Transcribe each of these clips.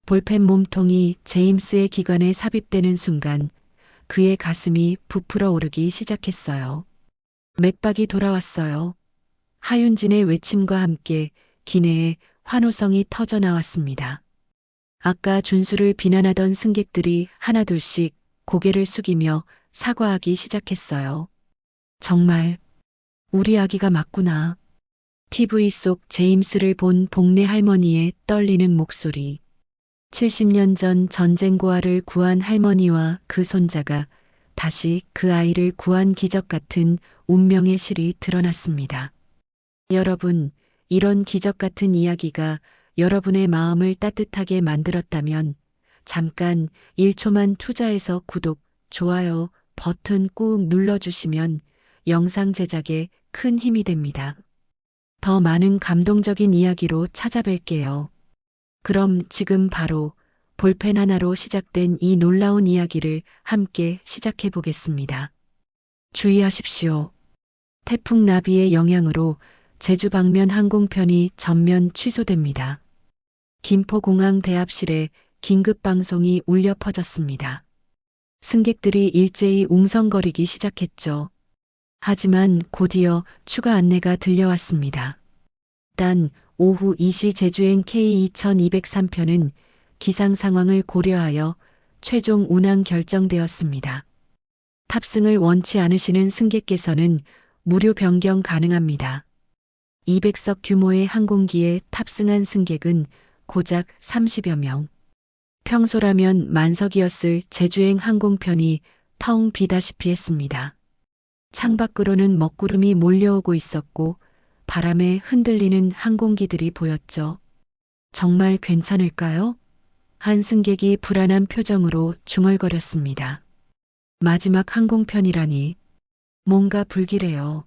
볼펜 몸통이 제임스의 기관에 삽입되는 순간 그의 가슴이 부풀어 오르기 시작했어요. 맥박이 돌아왔어요. 하윤진의 외침과 함께 기내에 환호성이 터져 나왔습니다. 아까 준수를 비난하던 승객들이 하나둘씩 고개를 숙이며 사과하기 시작했어요. 정말 우리 아기가 맞구나. TV 속 제임스를 본 복내 할머니의 떨리는 목소리. 70년 전 전쟁 고아를 구한 할머니와 그 손자가 다시 그 아이를 구한 기적 같은 운명의 실이 드러났습니다. 여러분, 이런 기적 같은 이야기가 여러분의 마음을 따뜻하게 만들었다면 잠깐 1초만 투자해서 구독, 좋아요 버튼 꾹 눌러주시면 영상 제작에 큰 힘이 됩니다. 더 많은 감동적인 이야기로 찾아뵐게요. 그럼 지금 바로 볼펜 하나로 시작된 이 놀라운 이야기를 함께 시작해 보겠습니다. 주의하십시오. 태풍 나비의 영향으로 제주 방면 항공편이 전면 취소됩니다. 김포공항 대합실에 긴급 방송이 울려 퍼졌습니다. 승객들이 일제히 웅성거리기 시작했죠. 하지만 곧이어 추가 안내가 들려왔습니다. 일단 오후 2시 제주행 K2203편은 기상 상황을 고려하여 최종 운항 결정되었습니다. 탑승을 원치 않으시는 승객께서는 무료 변경 가능합니다. 200석 규모의 항공기에 탑승한 승객은 고작 30여 명. 평소라면 만석이었을 제주행 항공편이 텅 비다시피 했습니다. 창밖으로는 먹구름이 몰려오고 있었고 바람에 흔들리는 항공기들이 보였죠. 정말 괜찮을까요? 한 승객이 불안한 표정으로 중얼거렸습니다. 마지막 항공편이라니 뭔가 불길해요.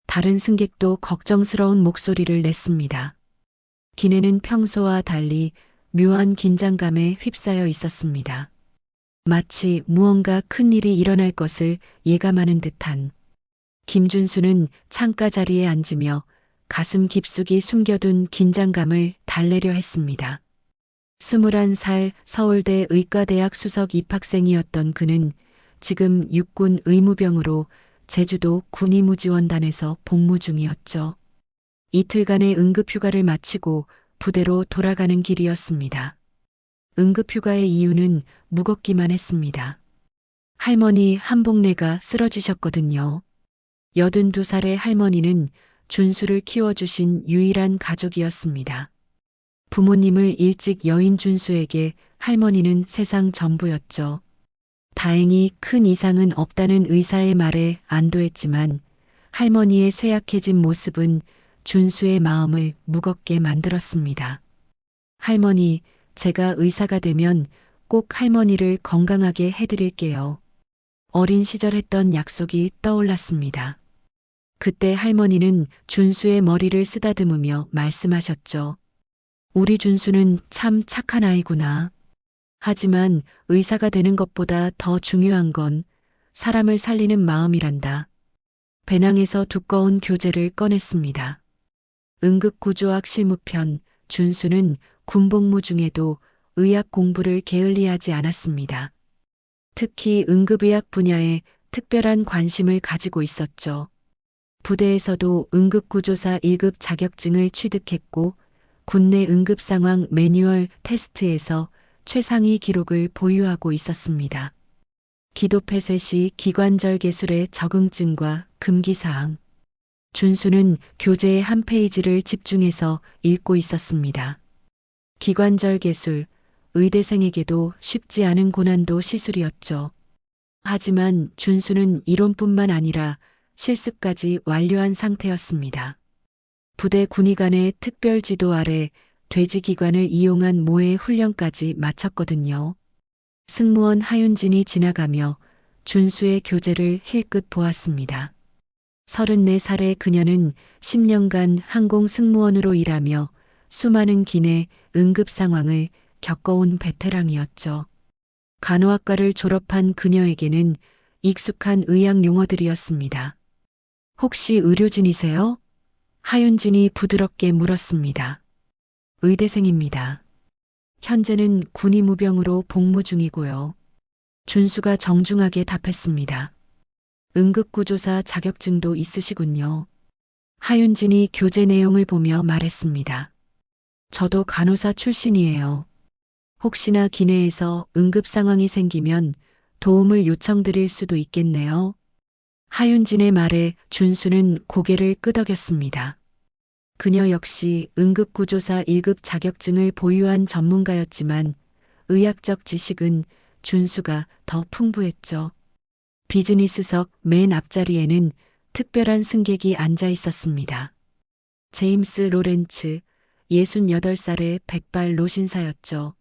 다른 승객도 걱정스러운 목소리를 냈습니다. 기내는 평소와 달리 묘한 긴장감에 휩싸여 있었습니다. 마치 무언가 큰 일이 일어날 것을 예감하는 듯한. 김준수는 창가 자리에 앉으며 가슴 깊숙이 숨겨둔 긴장감을 달래려 했습니다. 21살 서울대 의과대학 수석 입학생이었던 그는 지금 육군 의무병으로 제주도 군의무지원단에서 복무 중이었죠. 이틀간의 응급휴가를 마치고 부대로 돌아가는 길이었습니다. 응급휴가의 이유는 무겁기만 했습니다. 할머니 한복래가 쓰러지셨거든요. 82살의 할머니는 준수를 키워주신 유일한 가족이었습니다. 부모님을 일찍 여인 준수에게 할머니는 세상 전부였죠. 다행히 큰 이상은 없다는 의사의 말에 안도했지만 할머니의 쇠약해진 모습은 준수의 마음을 무겁게 만들었습니다. 할머니, 제가 의사가 되면 꼭 할머니를 건강하게 해드릴게요. 어린 시절 했던 약속이 떠올랐습니다. 그때 할머니는 준수의 머리를 쓰다듬으며 말씀하셨죠. 우리 준수는 참 착한 아이구나. 하지만 의사가 되는 것보다 더 중요한 건 사람을 살리는 마음이란다. 배낭에서 두꺼운 교재를 꺼냈습니다. 응급구조학 실무편, 준수는 군복무 중에도 의학 공부를 게을리하지 않았습니다. 특히 응급의학 분야에 특별한 관심을 가지고 있었죠. 부대에서도 응급구조사 1급 자격증을 취득했고 군내 응급상황 매뉴얼 테스트에서 최상위 기록을 보유하고 있었습니다. 기도폐쇄 시 기관절 개술의 적응증과 금기사항. 준수는 교재의 한 페이지를 집중해서 읽고 있었습니다. 기관절 개술, 의대생에게도 쉽지 않은 고난도 시술이었죠. 하지만 준수는 이론뿐만 아니라 실습까지 완료한 상태였습니다. 부대 군의관의 특별 지도 아래 돼지기관을 이용한 모의 훈련까지 마쳤거든요. 승무원 하윤진이 지나가며 준수의 교재를 힐끗 보았습니다. 34살의 그녀는 10년간 항공 승무원으로 일하며 수많은 기내 응급 상황을 겪어온 베테랑이었죠. 간호학과를 졸업한 그녀에게는 익숙한 의학 용어들이었습니다. 혹시 의료진이세요? 하윤진이 부드럽게 물었습니다. 의대생입니다. 현재는 군의무병으로 복무 중이고요. 준수가 정중하게 답했습니다. 응급구조사 자격증도 있으시군요. 하윤진이 교재 내용을 보며 말했습니다. 저도 간호사 출신이에요. 혹시나 기내에서 응급 상황이 생기면 도움을 요청드릴 수도 있겠네요. 하윤진의 말에 준수는 고개를 끄덕였습니다. 그녀 역시 응급구조사 1급 자격증을 보유한 전문가였지만 의학적 지식은 준수가 더 풍부했죠. 비즈니스석 맨 앞자리에는 특별한 승객이 앉아 있었습니다. 제임스 로렌츠, 68살의 백발 노신사였죠.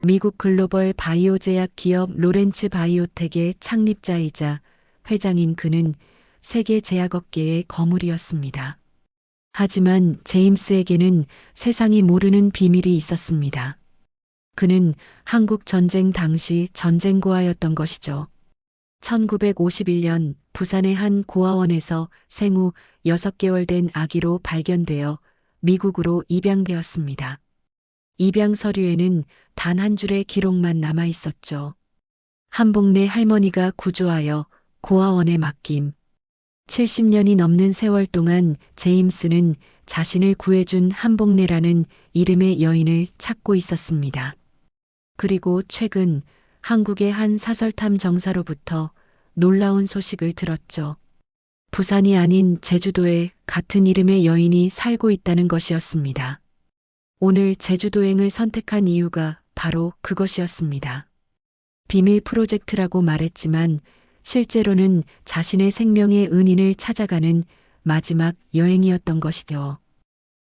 미국 글로벌 바이오 제약 기업 로렌츠 바이오텍의 창립자이자 회장인 그는 세계 제약업계의 거물이었습니다. 하지만 제임스에게는 세상이 모르는 비밀이 있었습니다. 그는 한국 전쟁 당시 전쟁고아였던 것이죠. 1951년 부산의 한 고아원에서 생후 6개월 된 아기로 발견되어 미국으로 입양되었습니다. 입양 서류에는 단 한 줄의 기록만 남아 있었죠. 한복래 할머니가 구조하여 고아원에 맡김. 70년이 넘는 세월 동안 제임스는 자신을 구해준 한복래라는 이름의 여인을 찾고 있었습니다. 그리고 최근 한국의 한 사설탐 정사로부터 놀라운 소식을 들었죠. 부산이 아닌 제주도에 같은 이름의 여인이 살고 있다는 것이었습니다. 오늘 제주도행을 선택한 이유가 바로 그것이었습니다. 비밀 프로젝트라고 말했지만 실제로는 자신의 생명의 은인을 찾아가는 마지막 여행이었던 것이죠.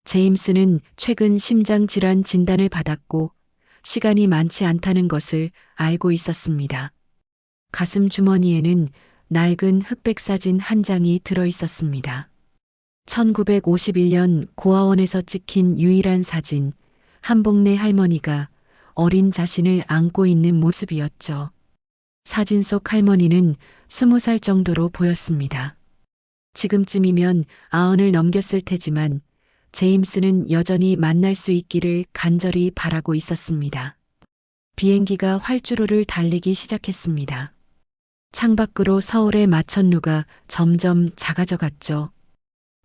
제임스는 최근 심장 질환 진단을 받았고 시간이 많지 않다는 것을 알고 있었습니다. 가슴 주머니에는 낡은 흑백 사진 한 장이 들어 있었습니다. 1951년 고아원에서 찍힌 유일한 사진, 한복래 할머니가 어린 자신을 안고 있는 모습이었죠. 사진 속 할머니는 20살 정도로 보였습니다. 지금쯤이면 90을 넘겼을 테지만 제임스는 여전히 만날 수 있기를 간절히 바라고 있었습니다. 비행기가 활주로를 달리기 시작했습니다. 창밖으로 서울의 마천루가 점점 작아져 갔죠.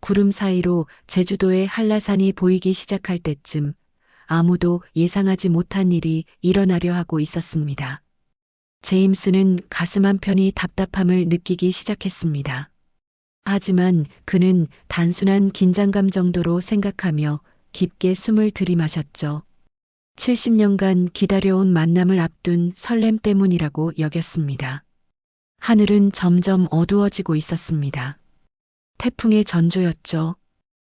구름 사이로 제주도의 한라산이 보이기 시작할 때쯤 아무도 예상하지 못한 일이 일어나려 하고 있었습니다. 제임스는 가슴 한편이 답답함을 느끼기 시작했습니다. 하지만 그는 단순한 긴장감 정도로 생각하며 깊게 숨을 들이마셨죠. 70년간 기다려온 만남을 앞둔 설렘 때문이라고 여겼습니다. 하늘은 점점 어두워지고 있었습니다. 태풍의 전조였죠.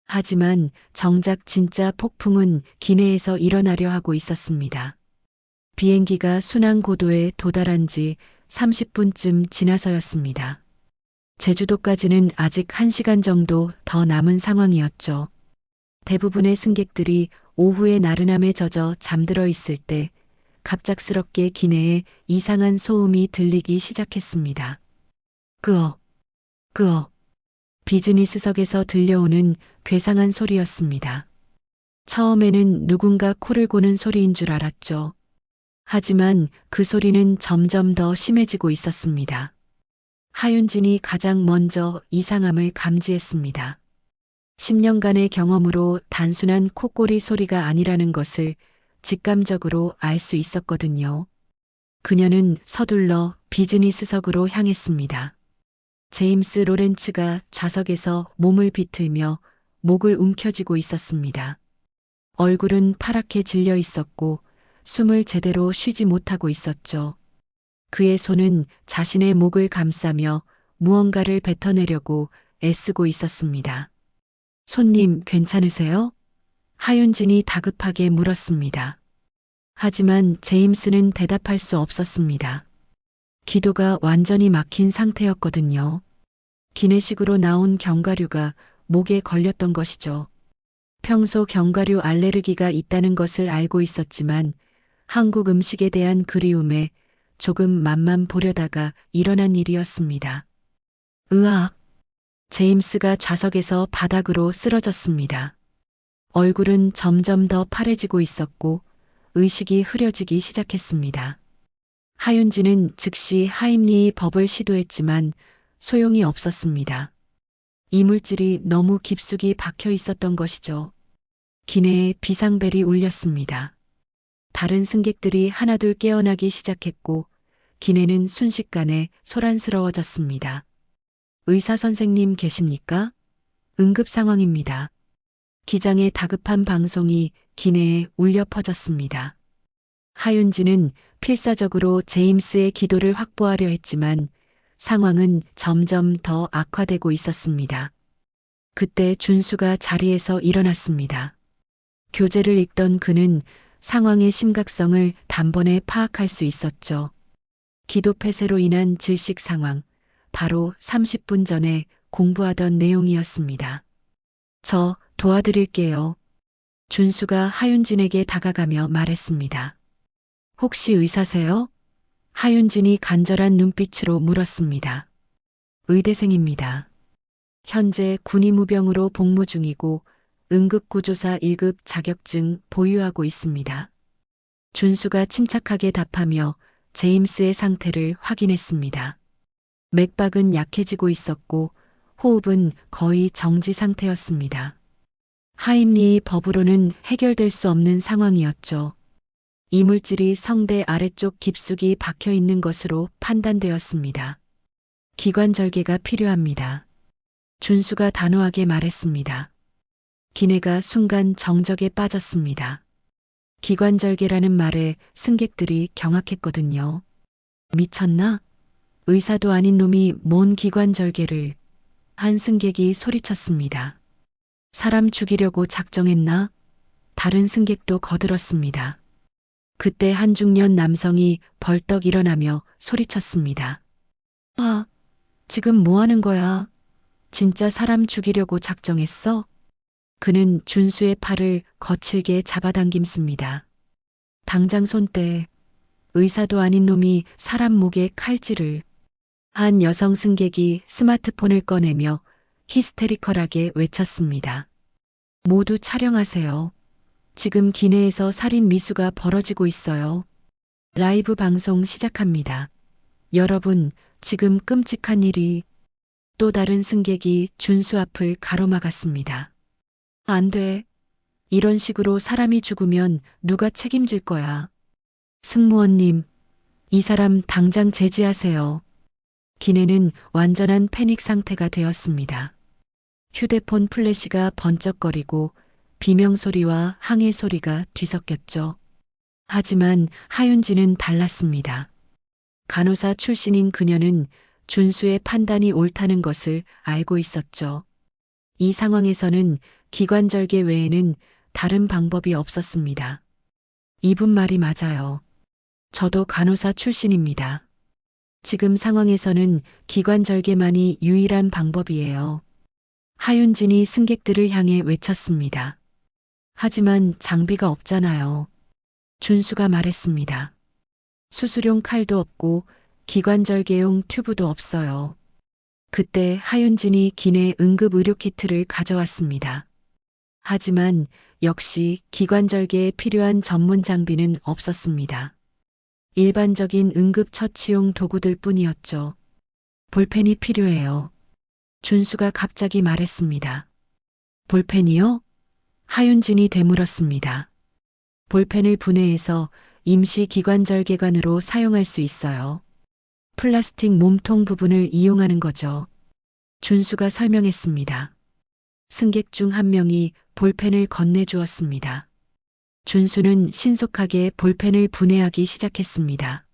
하지만 정작 진짜 폭풍은 기내에서 일어나려 하고 있었습니다. 비행기가 순항 고도에 도달한 지 30분쯤 지나서였습니다. 제주도까지는 아직 1시간 정도 더 남은 상황이었죠. 대부분의 승객들이 오후의 나른함에 젖어 잠들어 있을 때 갑작스럽게 기내에 이상한 소음이 들리기 시작했습니다. 끄어, 끄어. 비즈니스석에서 들려오는 괴상한 소리였습니다. 처음에는 누군가 코를 고는 소리인 줄 알았죠. 하지만 그 소리는 점점 더 심해지고 있었습니다. 하윤진이 가장 먼저 이상함을 감지했습니다. 10년간의 경험으로 단순한 콧고리 소리가 아니라는 것을 직감적으로 알 수 있었거든요. 그녀는 서둘러 비즈니스석으로 향했습니다. 제임스 로렌츠가 좌석에서 몸을 비틀며 목을 움켜쥐고 있었습니다. 얼굴은 파랗게 질려 있었고 숨을 제대로 쉬지 못하고 있었죠. 그의 손은 자신의 목을 감싸며 무언가를 뱉어내려고 애쓰고 있었습니다. 손님, 괜찮으세요? 하윤진이 다급하게 물었습니다. 하지만 제임스는 대답할 수 없었습니다. 기도가 완전히 막힌 상태였거든요. 기내식으로 나온 견과류가 목에 걸렸던 것이죠. 평소 견과류 알레르기가 있다는 것을 알고 있었지만 한국 음식에 대한 그리움에 조금 맛만 보려다가 일어난 일이었습니다. 으악! 제임스가 좌석에서 바닥으로 쓰러졌습니다. 얼굴은 점점 더 파래지고 있었고 의식이 흐려지기 시작했습니다. 하윤진은 즉시 하임리 법을 시도했지만 소용이 없었습니다. 이물질이 너무 깊숙이 박혀 있었던 것이죠. 기내에 비상벨이 울렸습니다. 다른 승객들이 하나둘 깨어나기 시작했고 기내는 순식간에 소란스러워졌습니다. 의사 선생님 계십니까? 응급 상황입니다. 기장의 다급한 방송이 기내에 울려 퍼졌습니다. 하윤진은 필사적으로 제임스의 기도를 확보하려 했지만 상황은 점점 더 악화되고 있었습니다. 그때 준수가 자리에서 일어났습니다. 교재를 읽던 그는 상황의 심각성을 단번에 파악할 수 있었죠. 기도 폐쇄로 인한 질식 상황, 바로 30분 전에 공부하던 내용이었습니다. 저 도와드릴게요. 준수가 하윤진에게 다가가며 말했습니다. 혹시 의사세요? 하윤진이 간절한 눈빛으로 물었습니다. 의대생입니다. 현재 군의무병으로 복무 중이고 응급구조사 1급 자격증 보유하고 있습니다. 준수가 침착하게 답하며 제임스의 상태를 확인했습니다. 맥박은 약해지고 있었고 호흡은 거의 정지 상태였습니다. 하임리의 법으로는 해결될 수 없는 상황이었죠. 이물질이 성대 아래쪽 깊숙이 박혀 있는 것으로 판단되었습니다. 기관절개가 필요합니다. 준수가 단호하게 말했습니다. 기내가 순간 정적에 빠졌습니다. 기관절개라는 말에 승객들이 경악했거든요. 미쳤나? 의사도 아닌 놈이 뭔 기관절개를. 한 승객이 소리쳤습니다. 사람 죽이려고 작정했나? 다른 승객도 거들었습니다. 그때 한 중년 남성이 벌떡 일어나며 소리쳤습니다. 아, 지금 뭐 하는 거야? 진짜 사람 죽이려고 작정했어? 그는 준수의 팔을 거칠게 잡아당김습니다. 당장 손 떼. 의사도 아닌 놈이 사람 목에 칼질을. 한 여성 승객이 스마트폰을 꺼내며 히스테리컬하게 외쳤습니다. 모두 촬영하세요. 지금 기내에서 살인 미수가 벌어지고 있어요. 라이브 방송 시작합니다. 여러분, 지금 끔찍한 일이. 또 다른 승객이 준수 앞을 가로막았습니다. 안 돼. 이런 식으로 사람이 죽으면 누가 책임질 거야. 승무원님, 이 사람 당장 제지하세요. 기내는 완전한 패닉 상태가 되었습니다. 휴대폰 플래시가 번쩍거리고 비명소리와 항해 소리가 뒤섞였죠. 하지만 하윤진은 달랐습니다. 간호사 출신인 그녀는 준수의 판단이 옳다는 것을 알고 있었죠. 이 상황에서는 기관절개 외에는 다른 방법이 없었습니다. 이분 말이 맞아요. 저도 간호사 출신입니다. 지금 상황에서는 기관절개만이 유일한 방법이에요. 하윤진이 승객들을 향해 외쳤습니다. 하지만 장비가 없잖아요. 준수가 말했습니다. 수술용 칼도 없고 기관절개용 튜브도 없어요. 그때 하윤진이 기내 응급의료 키트를 가져왔습니다. 하지만 역시 기관절개에 필요한 전문 장비는 없었습니다. 일반적인 응급처치용 도구들 뿐이었죠. 볼펜이 필요해요. 준수가 갑자기 말했습니다. 볼펜이요? 하윤진이 되물었습니다. 볼펜을 분해해서 임시 기관절개관으로 사용할 수 있어요. 플라스틱 몸통 부분을 이용하는 거죠. 준수가 설명했습니다. 승객 중 한 명이 볼펜을 건네주었습니다. 준수는 신속하게 볼펜을 분해하기 시작했습니다.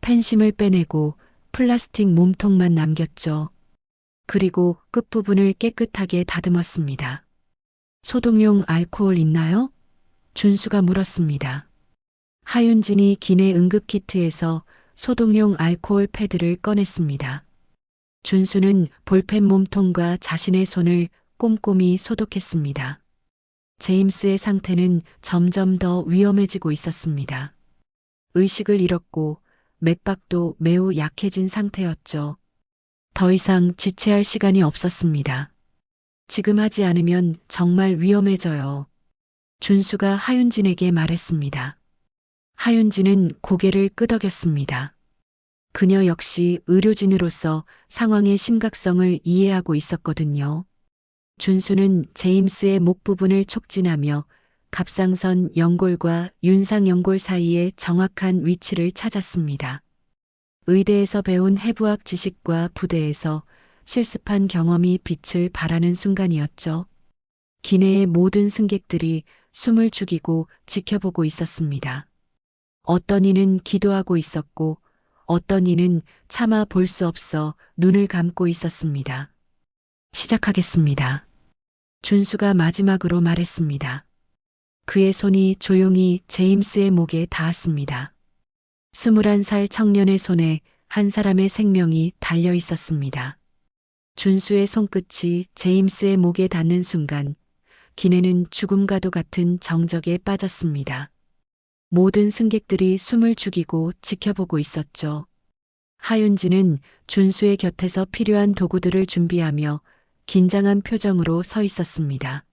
펜심을 빼내고 플라스틱 몸통만 남겼죠. 그리고 끝부분을 깨끗하게 다듬었습니다. 소독용 알코올 있나요? 준수가 물었습니다. 하윤진이 기내 응급키트에서 소독용 알코올 패드를 꺼냈습니다. 준수는 볼펜 몸통과 자신의 손을 꼼꼼히 소독했습니다. 제임스의 상태는 점점 더 위험해지고 있었습니다. 의식을 잃었고 맥박도 매우 약해진 상태였죠. 더 이상 지체할 시간이 없었습니다. 지금 하지 않으면 정말 위험해져요. 준수가 하윤진에게 말했습니다. 하윤진은 고개를 끄덕였습니다. 그녀 역시 의료진으로서 상황의 심각성을 이해하고 있었거든요. 준수는 제임스의 목 부분을 촉진하며 갑상선 연골과 윤상 연골 사이의 정확한 위치를 찾았습니다. 의대에서 배운 해부학 지식과 부대에서 실습한 경험이 빛을 발하는 순간이었죠. 기내의 모든 승객들이 숨을 죽이고 지켜보고 있었습니다. 어떤 이는 기도하고 있었고 어떤 이는 차마 볼 수 없어 눈을 감고 있었습니다. 시작하겠습니다. 준수가 마지막으로 말했습니다. 그의 손이 조용히 제임스의 목에 닿았습니다. 21살 청년의 손에 한 사람의 생명이 달려 있었습니다. 준수의 손끝이 제임스의 목에 닿는 순간 기내는 죽음과도 같은 정적에 빠졌습니다. 모든 승객들이 숨을 죽이고 지켜보고 있었죠. 하윤진은 준수의 곁에서 필요한 도구들을 준비하며 긴장한 표정으로 서 있었습니다.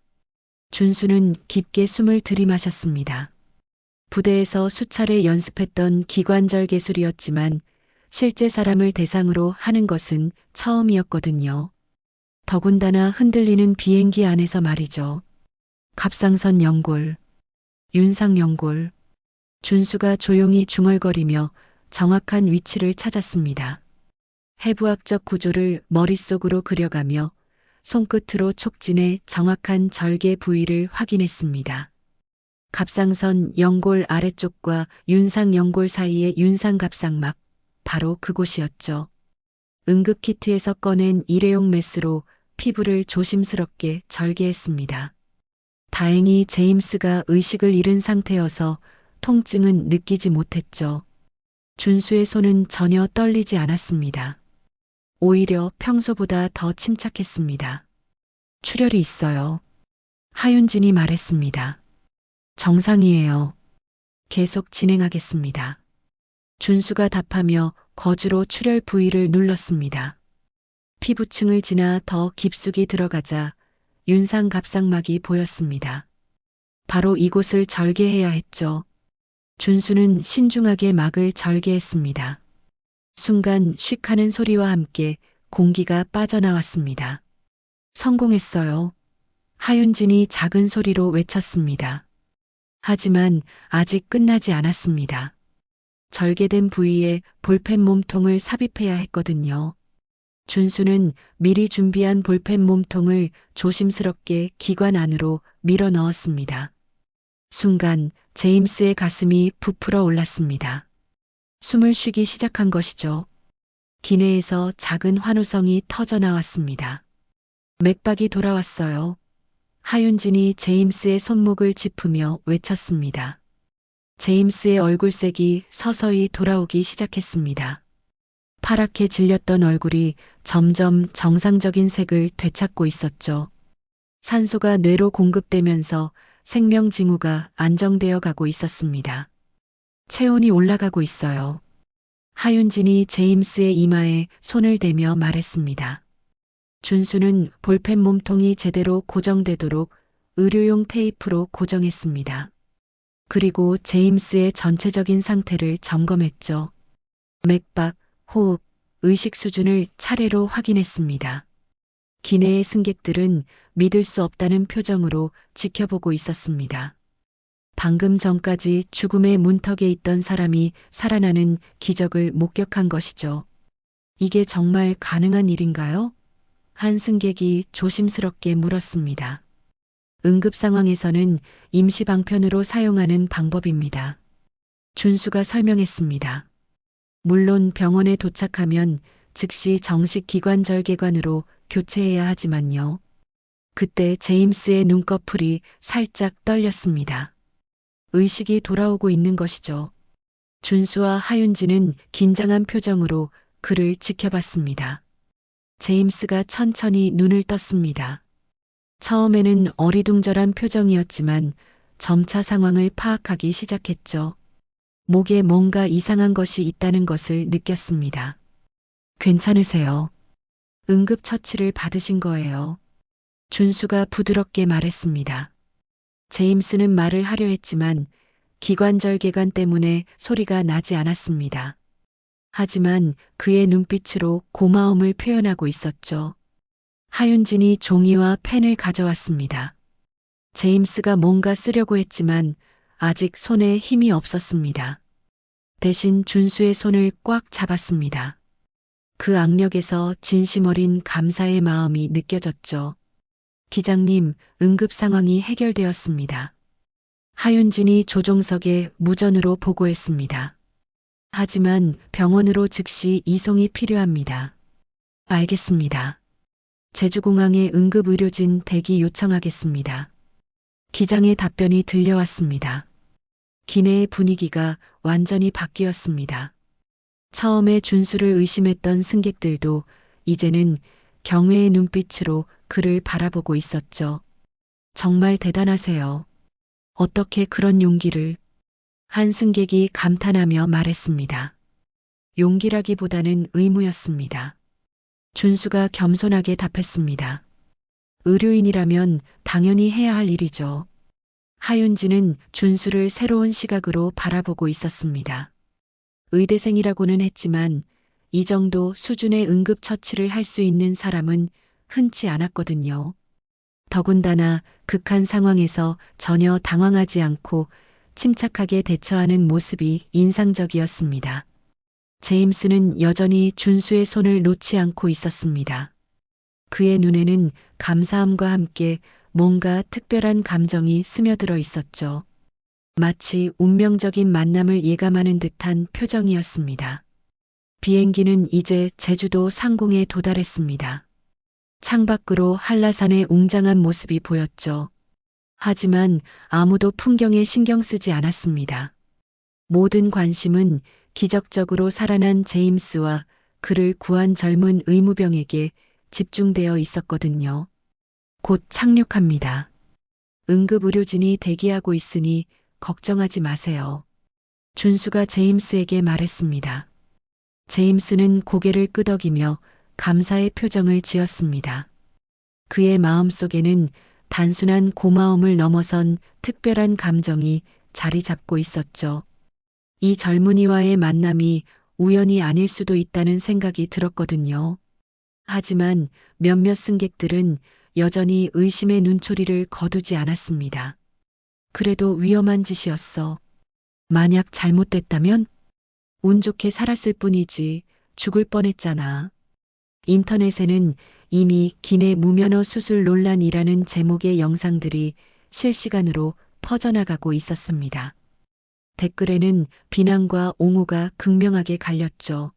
준수는 깊게 숨을 들이마셨습니다. 부대에서 수차례 연습했던 기관절 기술이었지만 실제 사람을 대상으로 하는 것은 처음이었거든요. 더군다나 흔들리는 비행기 안에서 말이죠. 갑상선 연골, 윤상 연골. 준수가 조용히 중얼거리며 정확한 위치를 찾았습니다. 해부학적 구조를 머릿속으로 그려가며 손끝으로 촉진해 정확한 절개 부위를 확인했습니다. 갑상선 연골 아래쪽과 윤상 연골 사이의 윤상갑상막, 바로 그곳이었죠. 응급키트에서 꺼낸 일회용 메스로 피부를 조심스럽게 절개했습니다. 다행히 제임스가 의식을 잃은 상태여서 통증은 느끼지 못했죠. 준수의 손은 전혀 떨리지 않았습니다. 오히려 평소보다 더 침착했습니다. 출혈이 있어요. 하윤진이 말했습니다. 정상이에요. 계속 진행하겠습니다. 준수가 답하며 거즈로 출혈 부위를 눌렀습니다. 피부층을 지나 더 깊숙이 들어가자 윤상갑상막이 보였습니다. 바로 이곳을 절개해야 했죠. 준수는 신중하게 막을 절개했습니다. 순간 쉭 하는 소리와 함께 공기가 빠져나왔습니다. 성공했어요. 하윤진이 작은 소리로 외쳤습니다. 하지만 아직 끝나지 않았습니다. 절개된 부위에 볼펜 몸통을 삽입해야 했거든요. 준수는 미리 준비한 볼펜 몸통을 조심스럽게 기관 안으로 밀어 넣었습니다. 순간 제임스의 가슴이 부풀어 올랐습니다. 숨을 쉬기 시작한 것이죠. 기내에서 작은 환호성이 터져 나왔습니다. 맥박이 돌아왔어요. 하윤진이 제임스의 손목을 짚으며 외쳤습니다. 제임스의 얼굴색이 서서히 돌아오기 시작했습니다. 파랗게 질렸던 얼굴이 점점 정상적인 색을 되찾고 있었죠. 산소가 뇌로 공급되면서 생명 징후가 안정되어 가고 있었습니다. 체온이 올라가고 있어요. 하윤진이 제임스의 이마에 손을 대며 말했습니다. 준수는 볼펜 몸통이 제대로 고정되도록 의료용 테이프로 고정했습니다. 그리고 제임스의 전체적인 상태를 점검했죠. 맥박, 호흡, 의식 수준을 차례로 확인했습니다. 기내의 승객들은 믿을 수 없다는 표정으로 지켜보고 있었습니다. 방금 전까지 죽음의 문턱에 있던 사람이 살아나는 기적을 목격한 것이죠. 이게 정말 가능한 일인가요? 한 승객이 조심스럽게 물었습니다. 응급 상황에서는 임시 방편으로 사용하는 방법입니다. 준수가 설명했습니다. 물론 병원에 도착하면 즉시 정식 기관절개관으로 교체해야 하지만요. 그때 제임스의 눈꺼풀이 살짝 떨렸습니다. 의식이 돌아오고 있는 것이죠. 준수와 하윤진은 긴장한 표정으로 그를 지켜봤습니다. 제임스가 천천히 눈을 떴습니다. 처음에는 어리둥절한 표정이었지만 점차 상황을 파악하기 시작했죠. 목에 뭔가 이상한 것이 있다는 것을 느꼈습니다. 괜찮으세요? 응급처치를 받으신 거예요. 준수가 부드럽게 말했습니다. 제임스는 말을 하려 했지만 기관절 개관 때문에 소리가 나지 않았습니다. 하지만 그의 눈빛으로 고마움을 표현하고 있었죠. 하윤진이 종이와 펜을 가져왔습니다. 제임스가 뭔가 쓰려고 했지만 아직 손에 힘이 없었습니다. 대신 준수의 손을 꽉 잡았습니다. 그 악력에서 진심 어린 감사의 마음이 느껴졌죠. 기장님, 응급 상황이 해결되었습니다. 하윤진이 조종석에 무전으로 보고했습니다. 하지만 병원으로 즉시 이송이 필요합니다. 알겠습니다. 제주공항에 응급의료진 대기 요청하겠습니다. 기장의 답변이 들려왔습니다. 기내의 분위기가 완전히 바뀌었습니다. 처음에 준수를 의심했던 승객들도 이제는 경외의 눈빛으로 그를 바라보고 있었죠. 정말 대단하세요. 어떻게 그런 용기를? 한 승객이 감탄하며 말했습니다. 용기라기보다는 의무였습니다. 준수가 겸손하게 답했습니다. 의료인이라면 당연히 해야 할 일이죠. 하윤진은 준수를 새로운 시각으로 바라보고 있었습니다. 의대생이라고는 했지만 이 정도 수준의 응급처치를 할 수 있는 사람은 흔치 않았거든요. 더군다나 극한 상황에서 전혀 당황하지 않고 침착하게 대처하는 모습이 인상적이었습니다. 제임스는 여전히 준수의 손을 놓지 않고 있었습니다. 그의 눈에는 감사함과 함께 뭔가 특별한 감정이 스며들어 있었죠. 마치 운명적인 만남을 예감하는 듯한 표정이었습니다. 비행기는 이제 제주도 상공에 도달했습니다. 창밖으로 한라산의 웅장한 모습이 보였죠. 하지만 아무도 풍경에 신경 쓰지 않았습니다. 모든 관심은 기적적으로 살아난 제임스와 그를 구한 젊은 의무병에게 집중되어 있었거든요. 곧 착륙합니다. 응급의료진이 대기하고 있으니 걱정하지 마세요. 준수가 제임스에게 말했습니다. 제임스는 고개를 끄덕이며 감사의 표정을 지었습니다. 그의 마음속에는 단순한 고마움을 넘어선 특별한 감정이 자리 잡고 있었죠. 이 젊은이와의 만남이 우연이 아닐 수도 있다는 생각이 들었거든요. 하지만 몇몇 승객들은 여전히 의심의 눈초리를 거두지 않았습니다. 그래도 위험한 짓이었어. 만약 잘못됐다면? 운 좋게 살았을 뿐이지 죽을 뻔했잖아. 인터넷에는 이미 기내 무면허 수술 논란이라는 제목의 영상들이 실시간으로 퍼져나가고 있었습니다. 댓글에는 비난과 옹호가 극명하게 갈렸죠.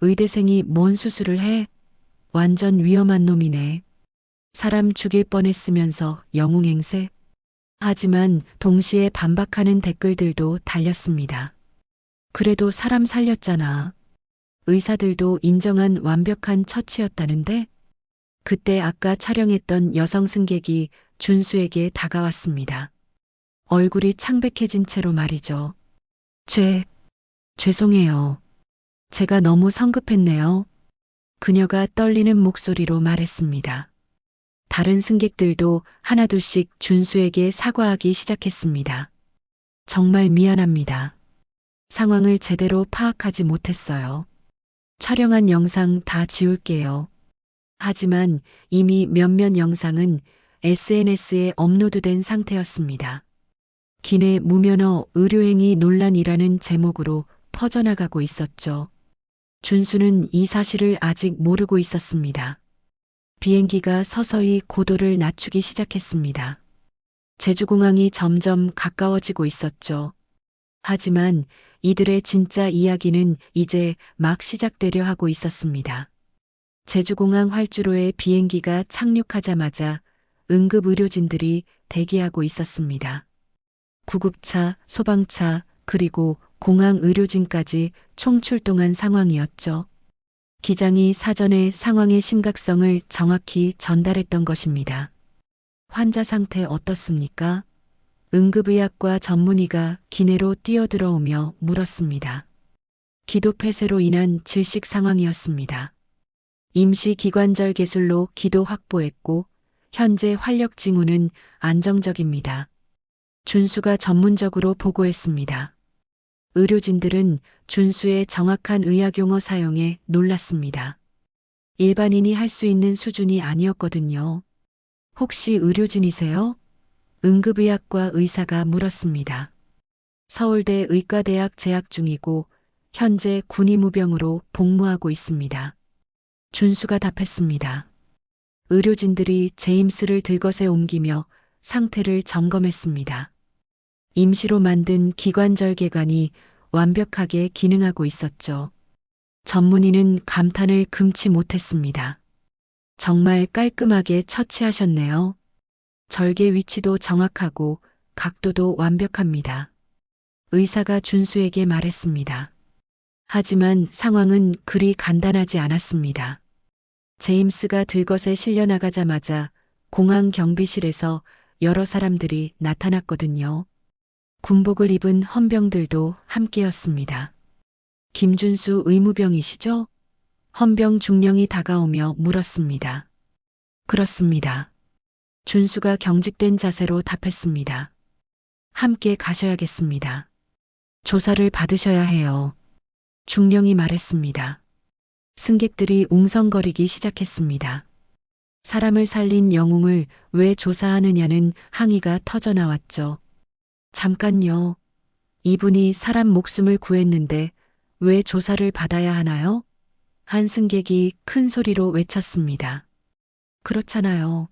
의대생이 뭔 수술을 해? 완전 위험한 놈이네. 사람 죽일 뻔했으면서 영웅행세? 하지만 동시에 반박하는 댓글들도 달렸습니다. 그래도 사람 살렸잖아. 의사들도 인정한 완벽한 처치였다는데? 그때 아까 촬영했던 여성 승객이 준수에게 다가왔습니다. 얼굴이 창백해진 채로 말이죠. 죄송해요. 제가 너무 성급했네요. 그녀가 떨리는 목소리로 말했습니다. 다른 승객들도 하나둘씩 준수에게 사과하기 시작했습니다. 정말 미안합니다. 상황을 제대로 파악하지 못했어요. 촬영한 영상 다 지울게요. 하지만 이미 몇몇 영상은 SNS에 업로드된 상태였습니다. 기내 무면허 의료행위 논란이라는 제목으로 퍼져나가고 있었죠. 준수는 이 사실을 아직 모르고 있었습니다. 비행기가 서서히 고도를 낮추기 시작했습니다. 제주공항이 점점 가까워지고 있었죠. 하지만 이들의 진짜 이야기는 이제 막 시작되려 하고 있었습니다. 제주공항 활주로에 비행기가 착륙하자마자 응급의료진들이 대기하고 있었습니다. 구급차, 소방차, 그리고 공항 의료진까지 총출동한 상황이었죠. 기장이 사전에 상황의 심각성을 정확히 전달했던 것입니다. 환자 상태 어떻습니까? 응급의학과 전문의가 기내로 뛰어들어오며 물었습니다. 기도 폐쇄로 인한 질식 상황이었습니다. 임시 기관절 개술로 기도 확보했고 현재 활력 징후는 안정적입니다. 준수가 전문적으로 보고했습니다. 의료진들은 준수의 정확한 의학용어 사용에 놀랐습니다. 일반인이 할 수 있는 수준이 아니었거든요. 혹시 의료진이세요? 응급의학과 의사가 물었습니다. 서울대 의과대학 재학 중이고 현재 군의무병으로 복무하고 있습니다. 준수가 답했습니다. 의료진들이 제임스를 들것에 옮기며 상태를 점검했습니다. 임시로 만든 기관절개관이 완벽하게 기능하고 있었죠. 전문의는 감탄을 금치 못했습니다. 정말 깔끔하게 처치하셨네요. 절개 위치도 정확하고 각도도 완벽합니다. 의사가 준수에게 말했습니다. 하지만 상황은 그리 간단하지 않았습니다. 제임스가 들것에 실려 나가자마자 공항 경비실에서 여러 사람들이 나타났거든요. 군복을 입은 헌병들도 함께였습니다. 김준수 의무병이시죠? 헌병 중령이 다가오며 물었습니다. 그렇습니다. 준수가 경직된 자세로 답했습니다. 함께 가셔야겠습니다. 조사를 받으셔야 해요. 중령이 말했습니다. 승객들이 웅성거리기 시작했습니다. 사람을 살린 영웅을 왜 조사하느냐는 항의가 터져나왔죠. 잠깐요. 이분이 사람 목숨을 구했는데 왜 조사를 받아야 하나요? 한 승객이 큰 소리로 외쳤습니다. 그렇잖아요.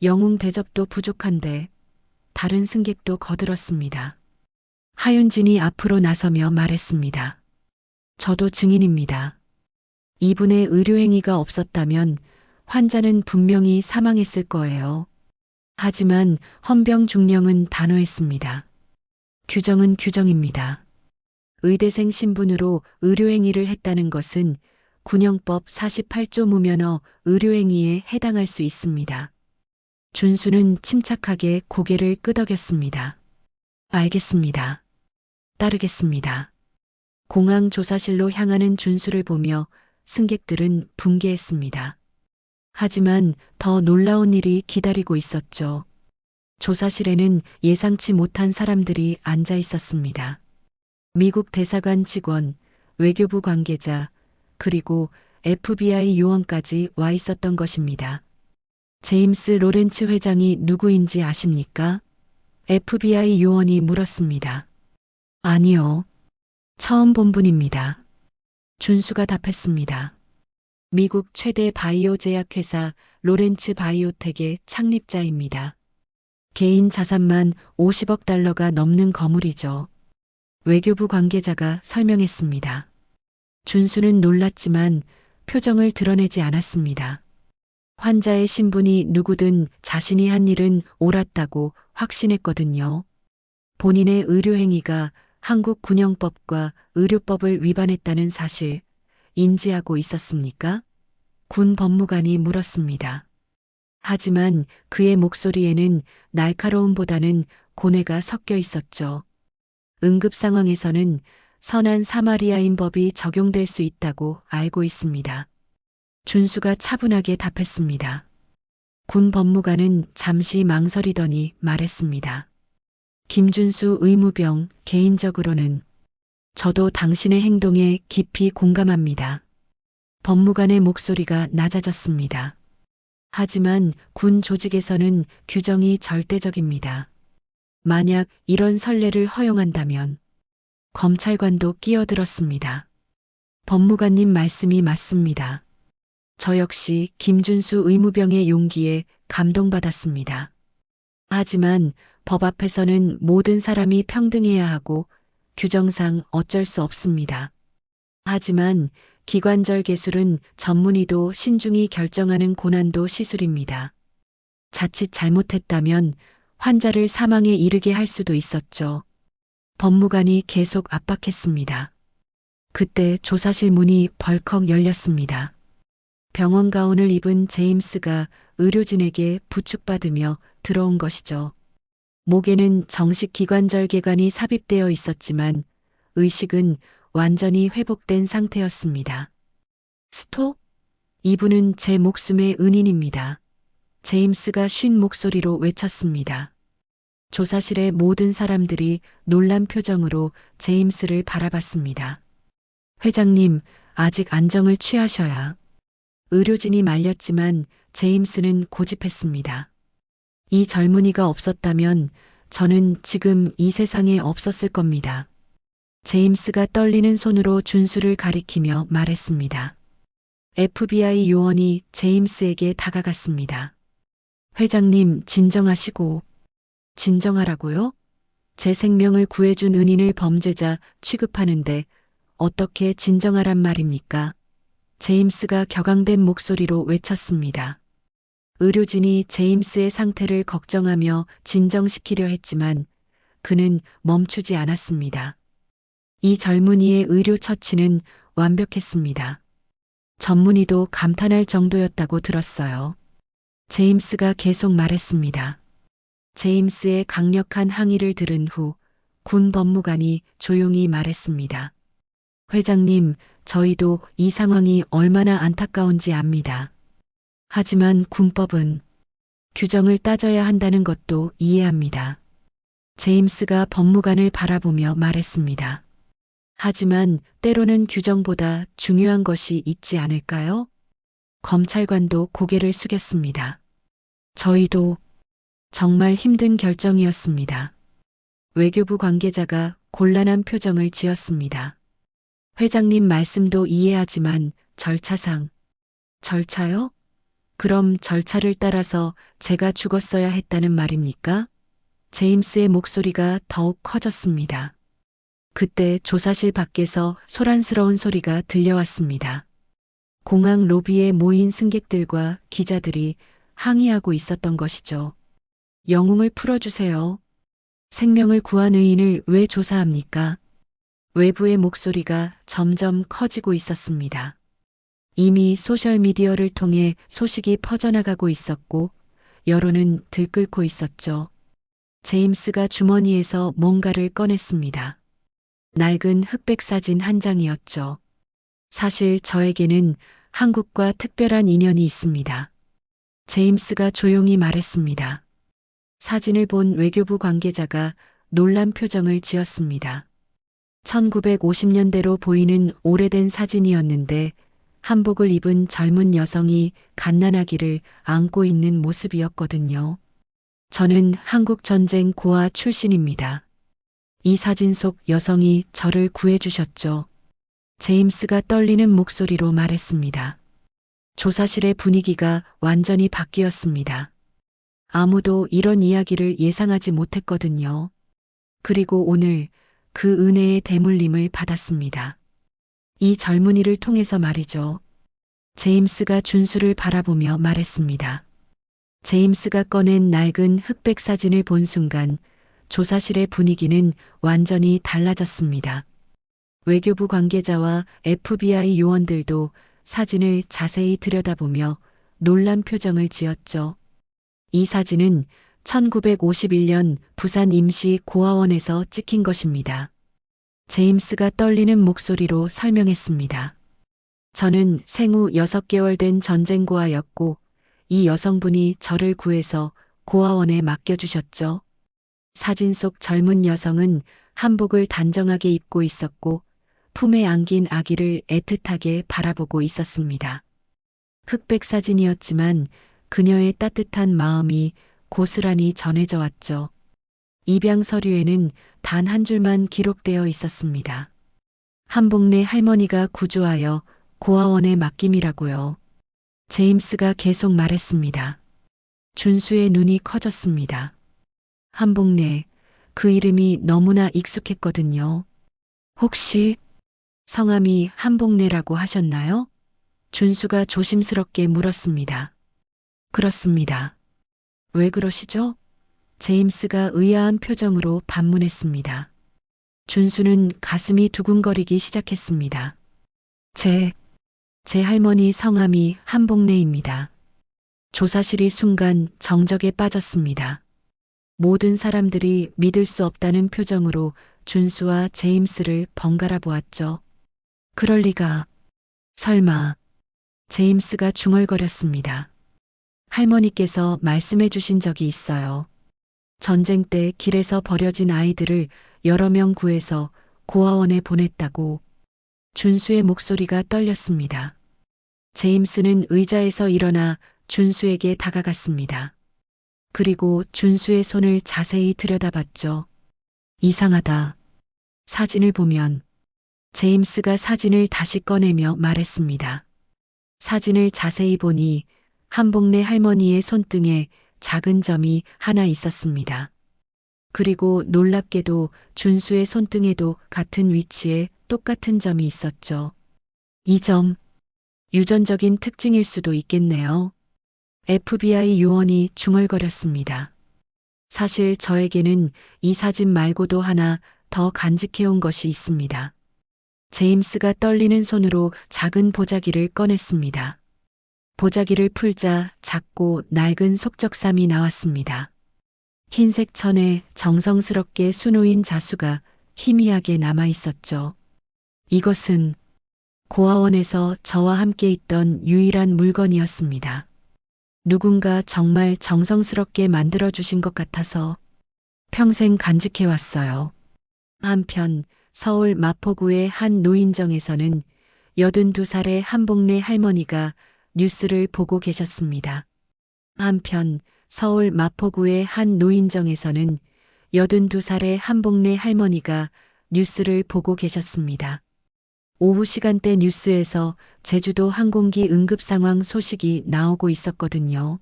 영웅 대접도 부족한데 다른 승객도 거들었습니다. 하윤진이 앞으로 나서며 말했습니다. 저도 증인입니다. 이분의 의료행위가 없었다면 환자는 분명히 사망했을 거예요. 하지만 헌병 중령은 단호했습니다. 규정은 규정입니다. 의대생 신분으로 의료행위를 했다는 것은 군형법 48조 무면허 의료행위에 해당할 수 있습니다. 준수는 침착하게 고개를 끄덕였습니다. 알겠습니다. 따르겠습니다. 공항 조사실로 향하는 준수를 보며 승객들은 분개했습니다. 하지만 더 놀라운 일이 기다리고 있었죠. 조사실에는 예상치 못한 사람들이 앉아 있었습니다. 미국 대사관 직원, 외교부 관계자, 그리고 FBI 요원까지 와 있었던 것입니다. 제임스 로렌츠 회장이 누구인지 아십니까? FBI 요원이 물었습니다. 아니요. 처음 본 분입니다. 준수가 답했습니다. 미국 최대 바이오 제약회사 로렌츠 바이오텍의 창립자입니다. 개인 자산만 50억 달러가 넘는 거물이죠. 외교부 관계자가 설명했습니다. 준수는 놀랐지만 표정을 드러내지 않았습니다. 환자의 신분이 누구든 자신이 한 일은 옳았다고 확신했거든요. 본인의 의료행위가 한국 군형법과 의료법을 위반했다는 사실 인지하고 있었습니까? 군 법무관이 물었습니다. 하지만 그의 목소리에는 날카로움보다는 고뇌가 섞여 있었죠. 응급 상황에서는 선한 사마리아인 법이 적용될 수 있다고 알고 있습니다. 준수가 차분하게 답했습니다. 군 법무관은 잠시 망설이더니 말했습니다. 김준수 의무병, 개인적으로는 저도 당신의 행동에 깊이 공감합니다. 법무관의 목소리가 낮아졌습니다. 하지만 군 조직에서는 규정이 절대적입니다. 만약 이런 선례를 허용한다면 검찰관도 끼어들었습니다. 법무관님 말씀이 맞습니다. 저 역시 김준수 의무병의 용기에 감동받았습니다. 하지만 법 앞에서는 모든 사람이 평등해야 하고 규정상 어쩔 수 없습니다. 하지만 기관절 개술은 전문의도 신중히 결정하는 고난도 시술입니다. 자칫 잘못했다면 환자를 사망에 이르게 할 수도 있었죠. 법무관이 계속 압박했습니다. 그때 조사실 문이 벌컥 열렸습니다. 병원 가운을 입은 제임스가 의료진에게 부축받으며 들어온 것이죠. 목에는 정식 기관절개관이 삽입되어 있었지만 의식은 완전히 회복된 상태였습니다. 스톱? 이분은 제 목숨의 은인입니다. 제임스가 쉰 목소리로 외쳤습니다. 조사실의 모든 사람들이 놀란 표정으로 제임스를 바라봤습니다. 회장님, 아직 안정을 취하셔야. 의료진이 말렸지만 제임스는 고집했습니다. 이 젊은이가 없었다면 저는 지금 이 세상에 없었을 겁니다. 제임스가 떨리는 손으로 준수를 가리키며 말했습니다. FBI 요원이 제임스에게 다가갔습니다. 회장님, 진정하시고. 진정하라고요? 제 생명을 구해준 은인을 범죄자 취급하는데 어떻게 진정하란 말입니까? 제임스가 격앙된 목소리로 외쳤습니다. 의료진이 제임스의 상태를 걱정하며 진정시키려 했지만 그는 멈추지 않았습니다. 이 젊은이의 의료 처치는 완벽했습니다. 전문의도 감탄할 정도였다고 들었어요. 제임스가 계속 말했습니다. 제임스의 강력한 항의를 들은 후 군 법무관이 조용히 말했습니다. 회장님, 저희도 이 상황이 얼마나 안타까운지 압니다. 하지만 군법은 규정을 따져야 한다는 것도 이해합니다. 제임스가 법무관을 바라보며 말했습니다. 하지만 때로는 규정보다 중요한 것이 있지 않을까요? 검찰관도 고개를 숙였습니다. 저희도 정말 힘든 결정이었습니다. 외교부 관계자가 곤란한 표정을 지었습니다. 회장님 말씀도 이해하지만 절차상. 절차요? 그럼 절차를 따라서 제가 죽었어야 했다는 말입니까? 제임스의 목소리가 더욱 커졌습니다. 그때 조사실 밖에서 소란스러운 소리가 들려왔습니다. 공항 로비에 모인 승객들과 기자들이 항의하고 있었던 것이죠. 영웅을 풀어주세요. 생명을 구한 의인을 왜 조사합니까? 외부의 목소리가 점점 커지고 있었습니다. 이미 소셜미디어를 통해 소식이 퍼져나가고 있었고 여론은 들끓고 있었죠. 제임스가 주머니에서 뭔가를 꺼냈습니다. 낡은 흑백 사진 한 장이었죠. 사실 저에게는 한국과 특별한 인연이 있습니다. 제임스가 조용히 말했습니다. 사진을 본 외교부 관계자가 놀란 표정을 지었습니다. 1950년대로 보이는 오래된 사진이었는데 한복을 입은 젊은 여성이 갓난아기를 안고 있는 모습이었거든요. 저는 한국전쟁 고아 출신입니다. 이 사진 속 여성이 저를 구해주셨죠. 제임스가 떨리는 목소리로 말했습니다. 조사실의 분위기가 완전히 바뀌었습니다. 아무도 이런 이야기를 예상하지 못했거든요. 그리고 오늘 그 은혜의 대물림을 받았습니다. 이 젊은이를 통해서 말이죠. 제임스가 준수를 바라보며 말했습니다. 제임스가 꺼낸 낡은 흑백 사진을 본 순간 조사실의 분위기는 완전히 달라졌습니다. 외교부 관계자와 FBI 요원들도 사진을 자세히 들여다보며 놀란 표정을 지었죠. 이 사진은 1951년 부산 임시 고아원에서 찍힌 것입니다. 제임스가 떨리는 목소리로 설명했습니다. 저는 생후 6개월 된 전쟁고아였고 이 여성분이 저를 구해서 고아원에 맡겨주셨죠. 사진 속 젊은 여성은 한복을 단정하게 입고 있었고 품에 안긴 아기를 애틋하게 바라보고 있었습니다. 흑백 사진이었지만 그녀의 따뜻한 마음이 고스란히 전해져 왔죠. 입양 서류에는 단 한 줄만 기록되어 있었습니다. 한복내 할머니가 구조하여 고아원에 맡김이라고요. 제임스가 계속 말했습니다. 준수의 눈이 커졌습니다. 한복내, 그 이름이 너무나 익숙했거든요. 혹시 성함이 한복내라고 하셨나요? 준수가 조심스럽게 물었습니다. 그렇습니다. 왜 그러시죠? 제임스가 의아한 표정으로 반문했습니다. 준수는 가슴이 두근거리기 시작했습니다. 제 할머니 성함이 한복래입니다. 조사실이 순간 정적에 빠졌습니다. 모든 사람들이 믿을 수 없다는 표정으로 준수와 제임스를 번갈아 보았죠. 그럴 리가. 설마. 제임스가 중얼거렸습니다. 할머니께서 말씀해 주신 적이 있어요. 전쟁 때 길에서 버려진 아이들을 여러 명 구해서 고아원에 보냈다고. 준수의 목소리가 떨렸습니다. 제임스는 의자에서 일어나 준수에게 다가갔습니다. 그리고 준수의 손을 자세히 들여다봤죠. 이상하다. 사진을 보면. 제임스가 사진을 다시 꺼내며 말했습니다. 사진을 자세히 보니 한복래 할머니의 손등에 작은 점이 하나 있었습니다. 그리고 놀랍게도 준수의 손등에도 같은 위치에 똑같은 점이 있었죠. 이 점, 유전적인 특징일 수도 있겠네요. FBI 요원이 중얼거렸습니다. 사실 저에게는 이 사진 말고도 하나 더 간직해온 것이 있습니다. 제임스가 떨리는 손으로 작은 보자기를 꺼냈습니다. 보자기를 풀자 작고 낡은 속적삼이 나왔습니다. 흰색 천에 정성스럽게 수놓인 자수가 희미하게 남아 있었죠. 이것은 고아원에서 저와 함께 있던 유일한 물건이었습니다. 누군가 정말 정성스럽게 만들어주신 것 같아서 평생 간직해왔어요. 한편 서울 마포구의 한 노인정에서는 82살의 한복래 할머니가 뉴스를 보고 계셨습니다. 한편 서울 마포구의 한 노인정에서는 82살의 한복래 할머니가 뉴스를 보고 계셨습니다. 오후 시간대 뉴스에서 제주도 항공기 응급 상황 소식이 나오고 있었거든요.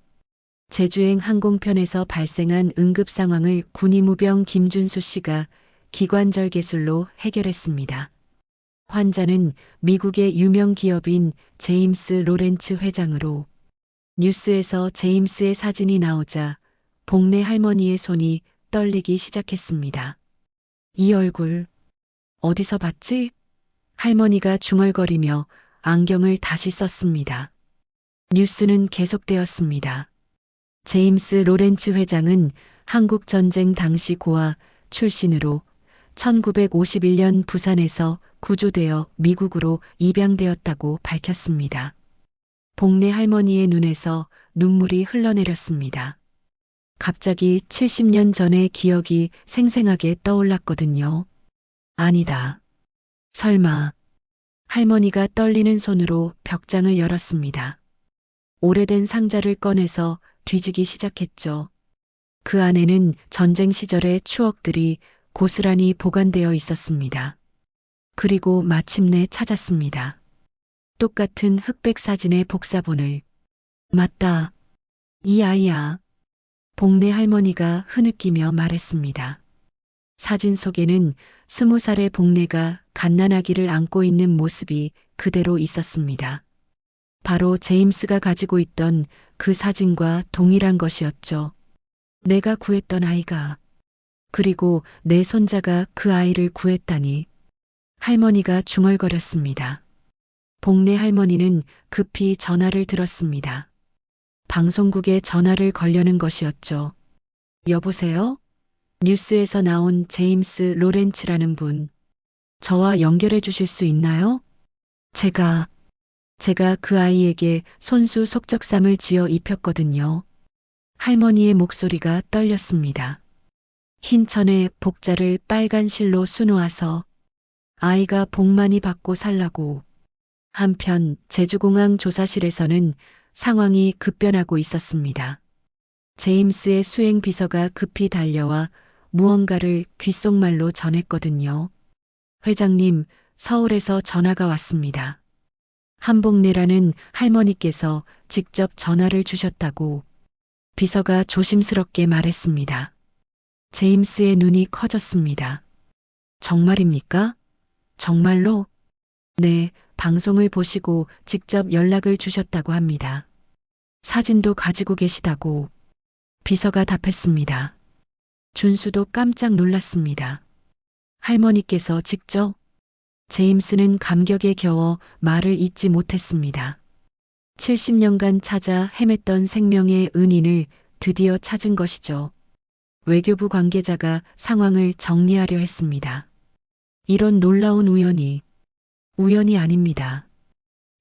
제주행 항공편에서 발생한 응급 상황을 군의무병 김준수 씨가 기관절 개술로 해결했습니다. 환자는 미국의 유명 기업인 제임스 로렌츠 회장으로. 뉴스에서 제임스의 사진이 나오자 복래 할머니의 손이 떨리기 시작했습니다. 이 얼굴 어디서 봤지? 할머니가 중얼거리며 안경을 다시 썼습니다. 뉴스는 계속되었습니다. 제임스 로렌츠 회장은 한국전쟁 당시 고아 출신으로 1951년 부산에서 구조되어 미국으로 입양되었다고 밝혔습니다. 복래 할머니의 눈에서 눈물이 흘러내렸습니다. 갑자기 70년 전의 기억이 생생하게 떠올랐거든요. 아니다. 설마. 할머니가 떨리는 손으로 벽장을 열었습니다. 오래된 상자를 꺼내서 뒤지기 시작했죠. 그 안에는 전쟁 시절의 추억들이 고스란히 보관되어 있었습니다. 그리고 마침내 찾았습니다. 똑같은 흑백 사진의 복사본을. 맞다. 이 아이야. 복래 할머니가 흐느끼며 말했습니다. 사진 속에는 20살의 복래가 갓난아기를 안고 있는 모습이 그대로 있었습니다. 바로 제임스가 가지고 있던 그 사진과 동일한 것이었죠. 내가 구했던 아이가. 그리고 내 손자가 그 아이를 구했다니. 할머니가 중얼거렸습니다. 복래 할머니는 급히 전화를 들었습니다. 방송국에 전화를 걸려는 것이었죠. 여보세요? 뉴스에서 나온 제임스 로렌츠라는 분. 저와 연결해 주실 수 있나요? 제가 그 아이에게 손수 속적삼을 지어 입혔거든요. 할머니의 목소리가 떨렸습니다. 흰 천에 복자를 빨간 실로 수놓아서 아이가 복 많이 받고 살라고. 한편 제주공항 조사실에서는 상황이 급변하고 있었습니다. 제임스의 수행 비서가 급히 달려와 무언가를 귓속말로 전했거든요. 회장님, 서울에서 전화가 왔습니다. 한복래라는 할머니께서 직접 전화를 주셨다고. 비서가 조심스럽게 말했습니다. 제임스의 눈이 커졌습니다. 정말입니까? 정말로? 네, 방송을 보시고 직접 연락을 주셨다고 합니다. 사진도 가지고 계시다고. 비서가 답했습니다. 준수도 깜짝 놀랐습니다. 할머니께서 직접? 제임스는 감격에 겨워 말을 잇지 못했습니다. 70년간 찾아 헤맸던 생명의 은인을 드디어 찾은 것이죠. 외교부 관계자가 상황을 정리하려 했습니다. 이런 놀라운 우연이 아닙니다.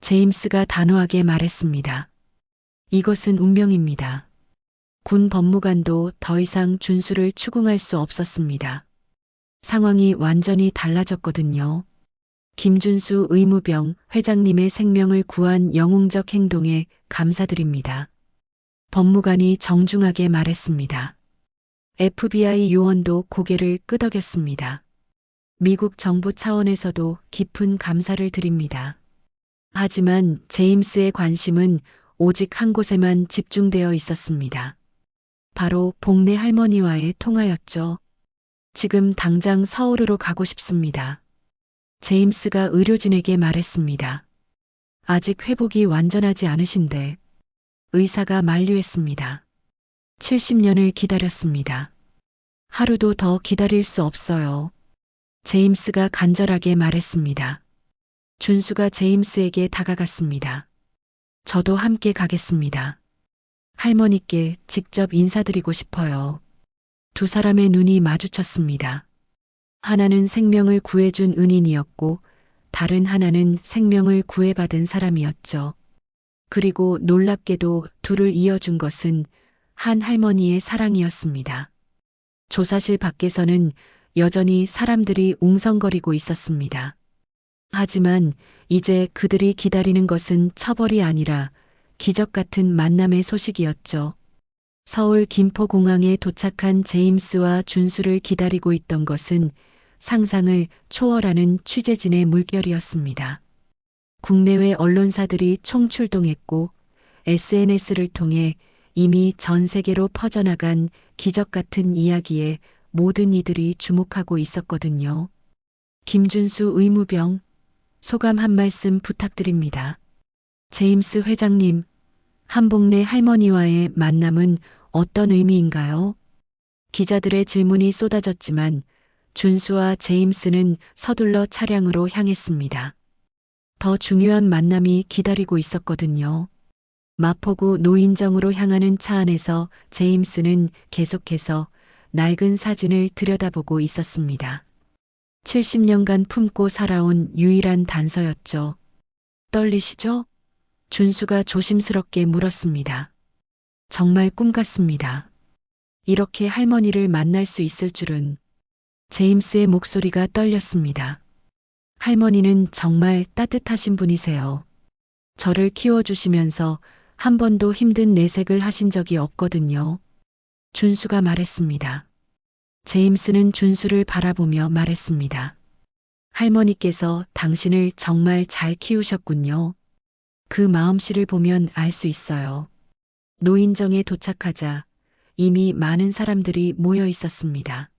제임스가 단호하게 말했습니다. 이것은 운명입니다. 군 법무관도 더 이상 준수를 추궁할 수 없었습니다. 상황이 완전히 달라졌거든요. 김준수 의무병 회장님의 생명을 구한 영웅적 행동에 감사드립니다. 법무관이 정중하게 말했습니다. FBI 요원도 고개를 끄덕였습니다. 미국 정부 차원에서도 깊은 감사를 드립니다. 하지만 제임스의 관심은 오직 한 곳에만 집중되어 있었습니다. 바로 복내 할머니와의 통화였죠. 지금 당장 서울으로 가고 싶습니다. 제임스가 의료진에게 말했습니다. 아직 회복이 완전하지 않으신데 의사가 만류했습니다. 70년을 기다렸습니다. 하루도 더 기다릴 수 없어요. 제임스가 간절하게 말했습니다. 준수가 제임스에게 다가갔습니다. 저도 함께 가겠습니다. 할머니께 직접 인사드리고 싶어요. 두 사람의 눈이 마주쳤습니다. 하나는 생명을 구해준 은인이었고 다른 하나는 생명을 구해받은 사람이었죠. 그리고 놀랍게도 둘을 이어준 것은 한 할머니의 사랑이었습니다. 조사실 밖에서는 여전히 사람들이 웅성거리고 있었습니다. 하지만 이제 그들이 기다리는 것은 처벌이 아니라 기적 같은 만남의 소식이었죠. 서울 김포공항에 도착한 제임스와 준수를 기다리고 있던 것은 상상을 초월하는 취재진의 물결이었습니다. 국내외 언론사들이 총출동했고 SNS를 통해 이미 전 세계로 퍼져나간 기적 같은 이야기에 모든 이들이 주목하고 있었거든요. 김준수 의무병, 소감 한 말씀 부탁드립니다. 제임스 회장님, 한복내 할머니와의 만남은 어떤 의미인가요? 기자들의 질문이 쏟아졌지만 준수와 제임스는 서둘러 차량으로 향했습니다. 더 중요한 만남이 기다리고 있었거든요. 마포구 노인정으로 향하는 차 안에서 제임스는 계속해서 낡은 사진을 들여다보고 있었습니다. 70년간 품고 살아온 유일한 단서였죠. 떨리시죠? 준수가 조심스럽게 물었습니다. 정말 꿈 같습니다. 이렇게 할머니를 만날 수 있을 줄은. 제임스의 목소리가 떨렸습니다. 할머니는 정말 따뜻하신 분이세요. 저를 키워주시면서 한 번도 힘든 내색을 하신 적이 없거든요. 준수가 말했습니다. 제임스는 준수를 바라보며 말했습니다. 할머니께서 당신을 정말 잘 키우셨군요. 그 마음씨를 보면 알 수 있어요. 노인정에 도착하자 이미 많은 사람들이 모여 있었습니다.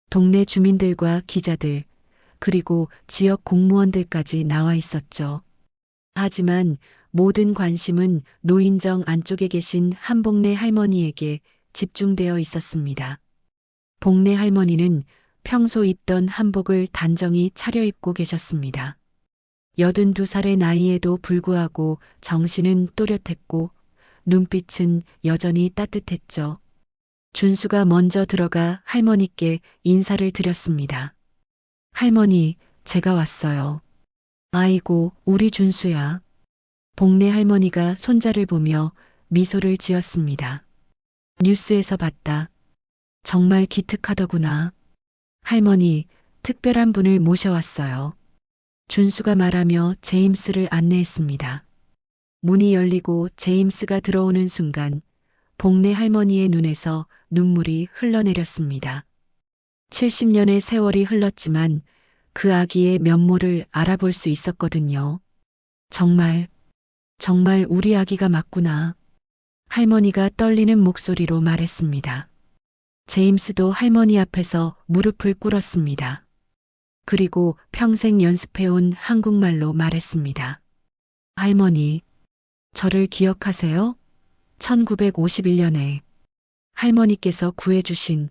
동네 주민들과 기자들, 그리고 지역 공무원들까지 나와 있었죠. 하지만 모든 관심은 노인정 안쪽에 계신 한복내 할머니에게 집중되어 있었습니다. 복내 할머니는 평소 입던 한복을 단정히 차려입고 계셨습니다. 82살의 나이에도 불구하고 정신은 또렷했고 눈빛은 여전히 따뜻했죠. 준수가 먼저 들어가 할머니께 인사를 드렸습니다. 할머니, 제가 왔어요. 아이고, 우리 준수야. 복내 할머니가 손자를 보며 미소를 지었습니다. 뉴스에서 봤다. 정말 기특하더구나. 할머니, 특별한 분을 모셔왔어요. 준수가 말하며 제임스를 안내했습니다. 문이 열리고 제임스가 들어오는 순간 복내 할머니의 눈에서 눈물이 흘러내렸습니다. 70년의 세월이 흘렀지만 그 아기의 면모를 알아볼 수 있었거든요. 정말 우리 아기가 맞구나. 할머니가 떨리는 목소리로 말했습니다. 제임스도 할머니 앞에서 무릎을 꿇었습니다. 그리고 평생 연습해온 한국말로 말했습니다. 할머니, 저를 기억하세요? 1951년에 할머니께서 구해주신.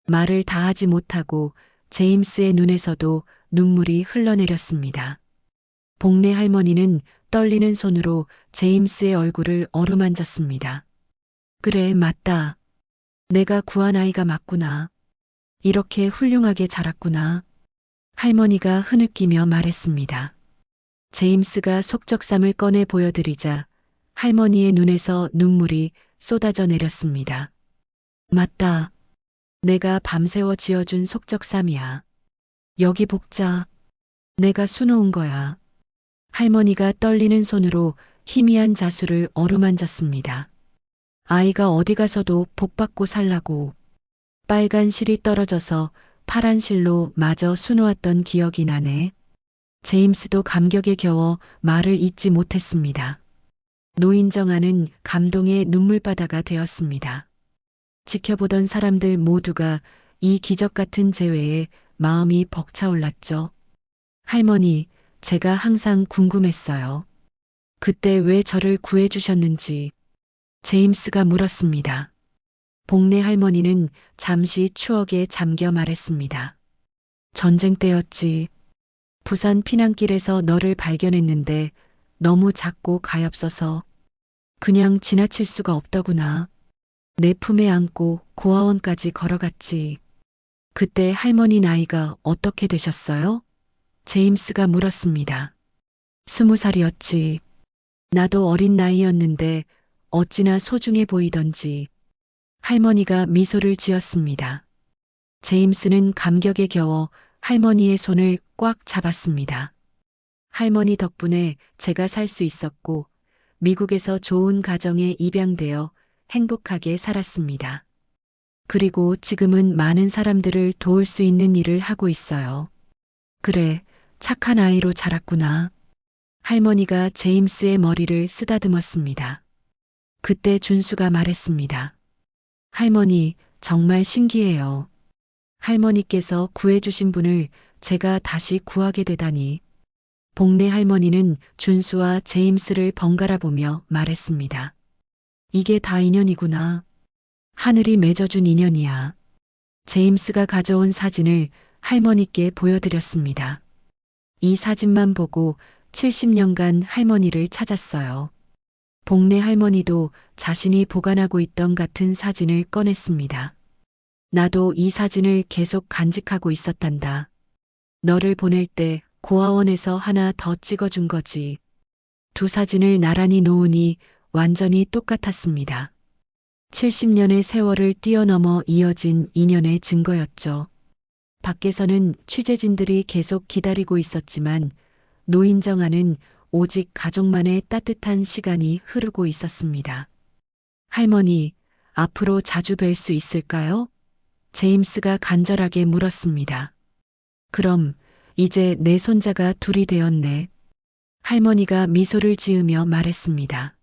말을 다 하지 못하고 제임스의 눈에서도 눈물이 흘러내렸습니다. 복내 할머니는 떨리는 손으로 제임스의 얼굴을 어루만졌습니다. 그래, 맞다. 내가 구한 아이가 맞구나. 이렇게 훌륭하게 자랐구나. 할머니가 흐느끼며 말했습니다. 제임스가 속적삼을 꺼내 보여드리자 할머니의 눈에서 눈물이 쏟아져 내렸습니다. 맞다. 내가 밤새워 지어준 속적삼이야. 여기 복자. 내가 수놓은 거야. 할머니가 떨리는 손으로 희미한 자수를 어루만졌습니다. 아이가 어디 가서도 복 받고 살라고. 빨간 실이 떨어져서 파란 실로 마저 수놓았던 기억이 나네. 제임스도 감격에 겨워 말을 잇지 못했습니다. 노인정아는 감동의 눈물바다가 되었습니다. 지켜보던 사람들 모두가 이 기적 같은 재회에 마음이 벅차올랐죠. 할머니, 제가 항상 궁금했어요. 그때 왜 저를 구해주셨는지 제임스가 물었습니다. 복내 할머니는 잠시 추억에 잠겨 말했습니다. 전쟁 때였지. 부산 피난길에서 너를 발견했는데 너무 작고 가엾어서 그냥 지나칠 수가 없더구나. 내 품에 안고 고아원까지 걸어갔지. 그때 할머니 나이가 어떻게 되셨어요? 제임스가 물었습니다. 20살이었지. 나도 어린 나이였는데 어찌나 소중해 보이던지. 할머니가 미소를 지었습니다. 제임스는 감격에 겨워 할머니의 손을 꽉 잡았습니다. 할머니 덕분에 제가 살 수 있었고 미국에서 좋은 가정에 입양되어 행복하게 살았습니다. 그리고 지금은 많은 사람들을 도울 수 있는 일을 하고 있어요. 그래, 착한 아이로 자랐구나. 할머니가 제임스의 머리를 쓰다듬었습니다. 그때 준수가 말했습니다. 할머니, 정말 신기해요. 할머니께서 구해주신 분을 제가 다시 구하게 되다니. 복내 할머니는 준수와 제임스를 번갈아 보며 말했습니다. 이게 다 인연이구나. 하늘이 맺어준 인연이야. 제임스가 가져온 사진을 할머니께 보여드렸습니다. 이 사진만 보고 70년간 할머니를 찾았어요. 복내 할머니도 자신이 보관하고 있던 같은 사진을 꺼냈습니다. 나도 이 사진을 계속 간직하고 있었단다. 너를 보낼 때 고아원에서 하나 더 찍어준 거지. 두 사진을 나란히 놓으니 완전히 똑같았습니다. 70년의 세월을 뛰어넘어 이어진 인연의 증거였죠. 밖에서는 취재진들이 계속 기다리고 있었지만 노인정아는 오직 가족만의 따뜻한 시간이 흐르고 있었습니다. 할머니, 앞으로 자주 뵐 수 있을까요? 제임스가 간절하게 물었습니다. 그럼 이제 내 손자가 둘이 되었네. 할머니가 미소를 지으며 말했습니다.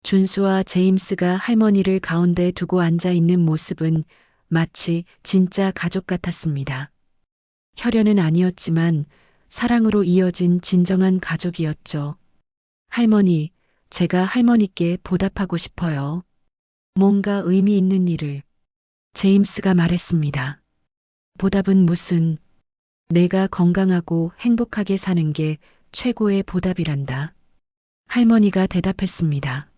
준수와 제임스가 할머니를 가운데 두고 앉아 있는 모습은 마치 진짜 가족 같았습니다. 혈연은 아니었지만 사랑으로 이어진 진정한 가족이었죠. 할머니, 제가 할머니께 보답하고 싶어요. 뭔가 의미 있는 일을. 제임스가 말했습니다. 보답은 무슨? 내가 건강하고 행복하게 사는 게 최고의 보답이란다. 할머니가 대답했습니다.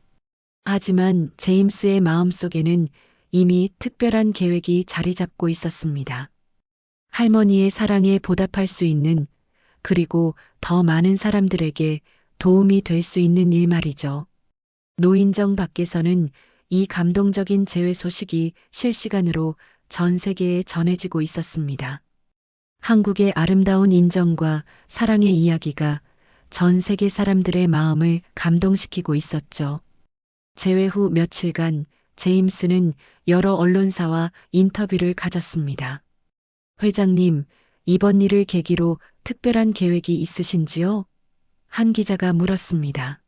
하지만 제임스의 마음속에는 이미 특별한 계획이 자리 잡고 있었습니다. 할머니의 사랑에 보답할 수 있는, 그리고 더 많은 사람들에게 도움이 될 수 있는 일 말이죠. 노인정 밖에서는 이 감동적인 재회 소식이 실시간으로 전 세계에 전해지고 있었습니다. 한국의 아름다운 인정과 사랑의 이야기가 전 세계 사람들의 마음을 감동시키고 있었죠. 재회 후 며칠간 제임스는 여러 언론사와 인터뷰를 가졌습니다. 회장님, 이번 일을 계기로 특별한 계획이 있으신지요? 한 기자가 물었습니다.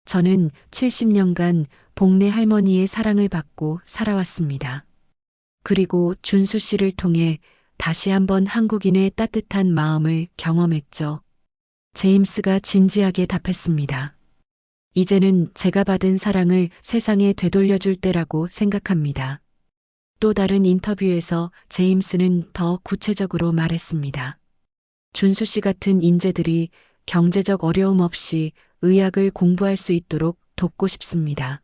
저는 70년간 복내 할머니의 사랑을 받고 살아왔습니다. 그리고 준수 씨를 통해 다시 한번 한국인의 따뜻한 마음을 경험했죠. 제임스가 진지하게 답했습니다. 이제는 제가 받은 사랑을 세상에 되돌려줄 때라고 생각합니다. 또 다른 인터뷰에서 제임스는 더 구체적으로 말했습니다. 준수 씨 같은 인재들이 경제적 어려움 없이 의학을 공부할 수 있도록 돕고 싶습니다.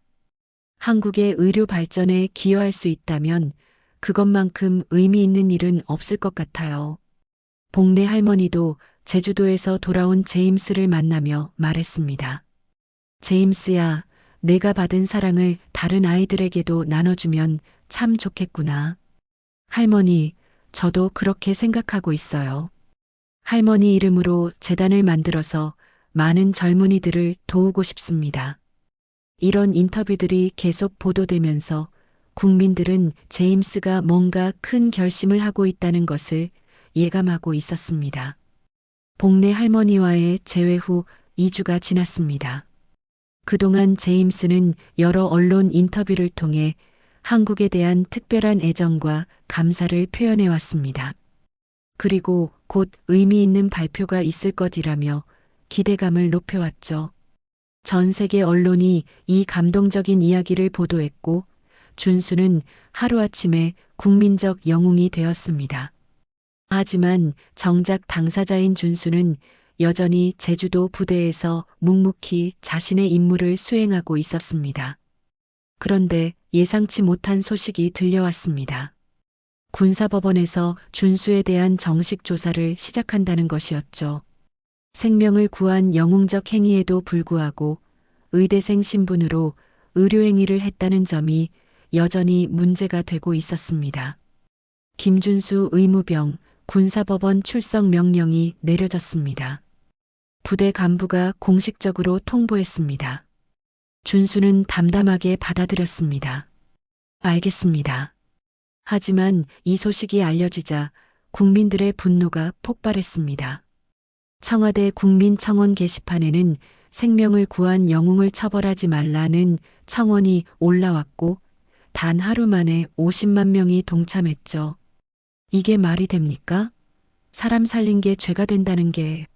한국의 의료 발전에 기여할 수 있다면 그것만큼 의미 있는 일은 없을 것 같아요. 복내 할머니도 제주도에서 돌아온 제임스를 만나며 말했습니다. 제임스야, 내가 받은 사랑을 다른 아이들에게도 나눠주면 참 좋겠구나. 할머니, 저도 그렇게 생각하고 있어요. 할머니 이름으로 재단을 만들어서 많은 젊은이들을 도우고 싶습니다. 이런 인터뷰들이 계속 보도되면서 국민들은 제임스가 뭔가 큰 결심을 하고 있다는 것을 예감하고 있었습니다. 복내 할머니와의 재회 후 2주가 지났습니다. 그동안 제임스는 여러 언론 인터뷰를 통해 한국에 대한 특별한 애정과 감사를 표현해 왔습니다. 그리고 곧 의미 있는 발표가 있을 것이라며 기대감을 높여왔죠. 전 세계 언론이 이 감동적인 이야기를 보도했고 준수는 하루아침에 국민적 영웅이 되었습니다. 하지만 정작 당사자인 준수는 여전히 제주도 부대에서 묵묵히 자신의 임무를 수행하고 있었습니다. 그런데 예상치 못한 소식이 들려왔습니다. 군사법원에서 준수에 대한 정식 조사를 시작한다는 것이었죠. 생명을 구한 영웅적 행위에도 불구하고 의대생 신분으로 의료행위를 했다는 점이 여전히 문제가 되고 있었습니다. 김준수 의무병 군사법원 출석 명령이 내려졌습니다. 부대 간부가 공식적으로 통보했습니다. 준수는 담담하게 받아들였습니다. 알겠습니다. 하지만 이 소식이 알려지자 국민들의 분노가 폭발했습니다. 청와대 국민청원 게시판에는 생명을 구한 영웅을 처벌하지 말라는 청원이 올라왔고 단 하루 만에 50만 명이 동참했죠. 이게 말이 됩니까? 사람 살린 게 죄가 된다는 게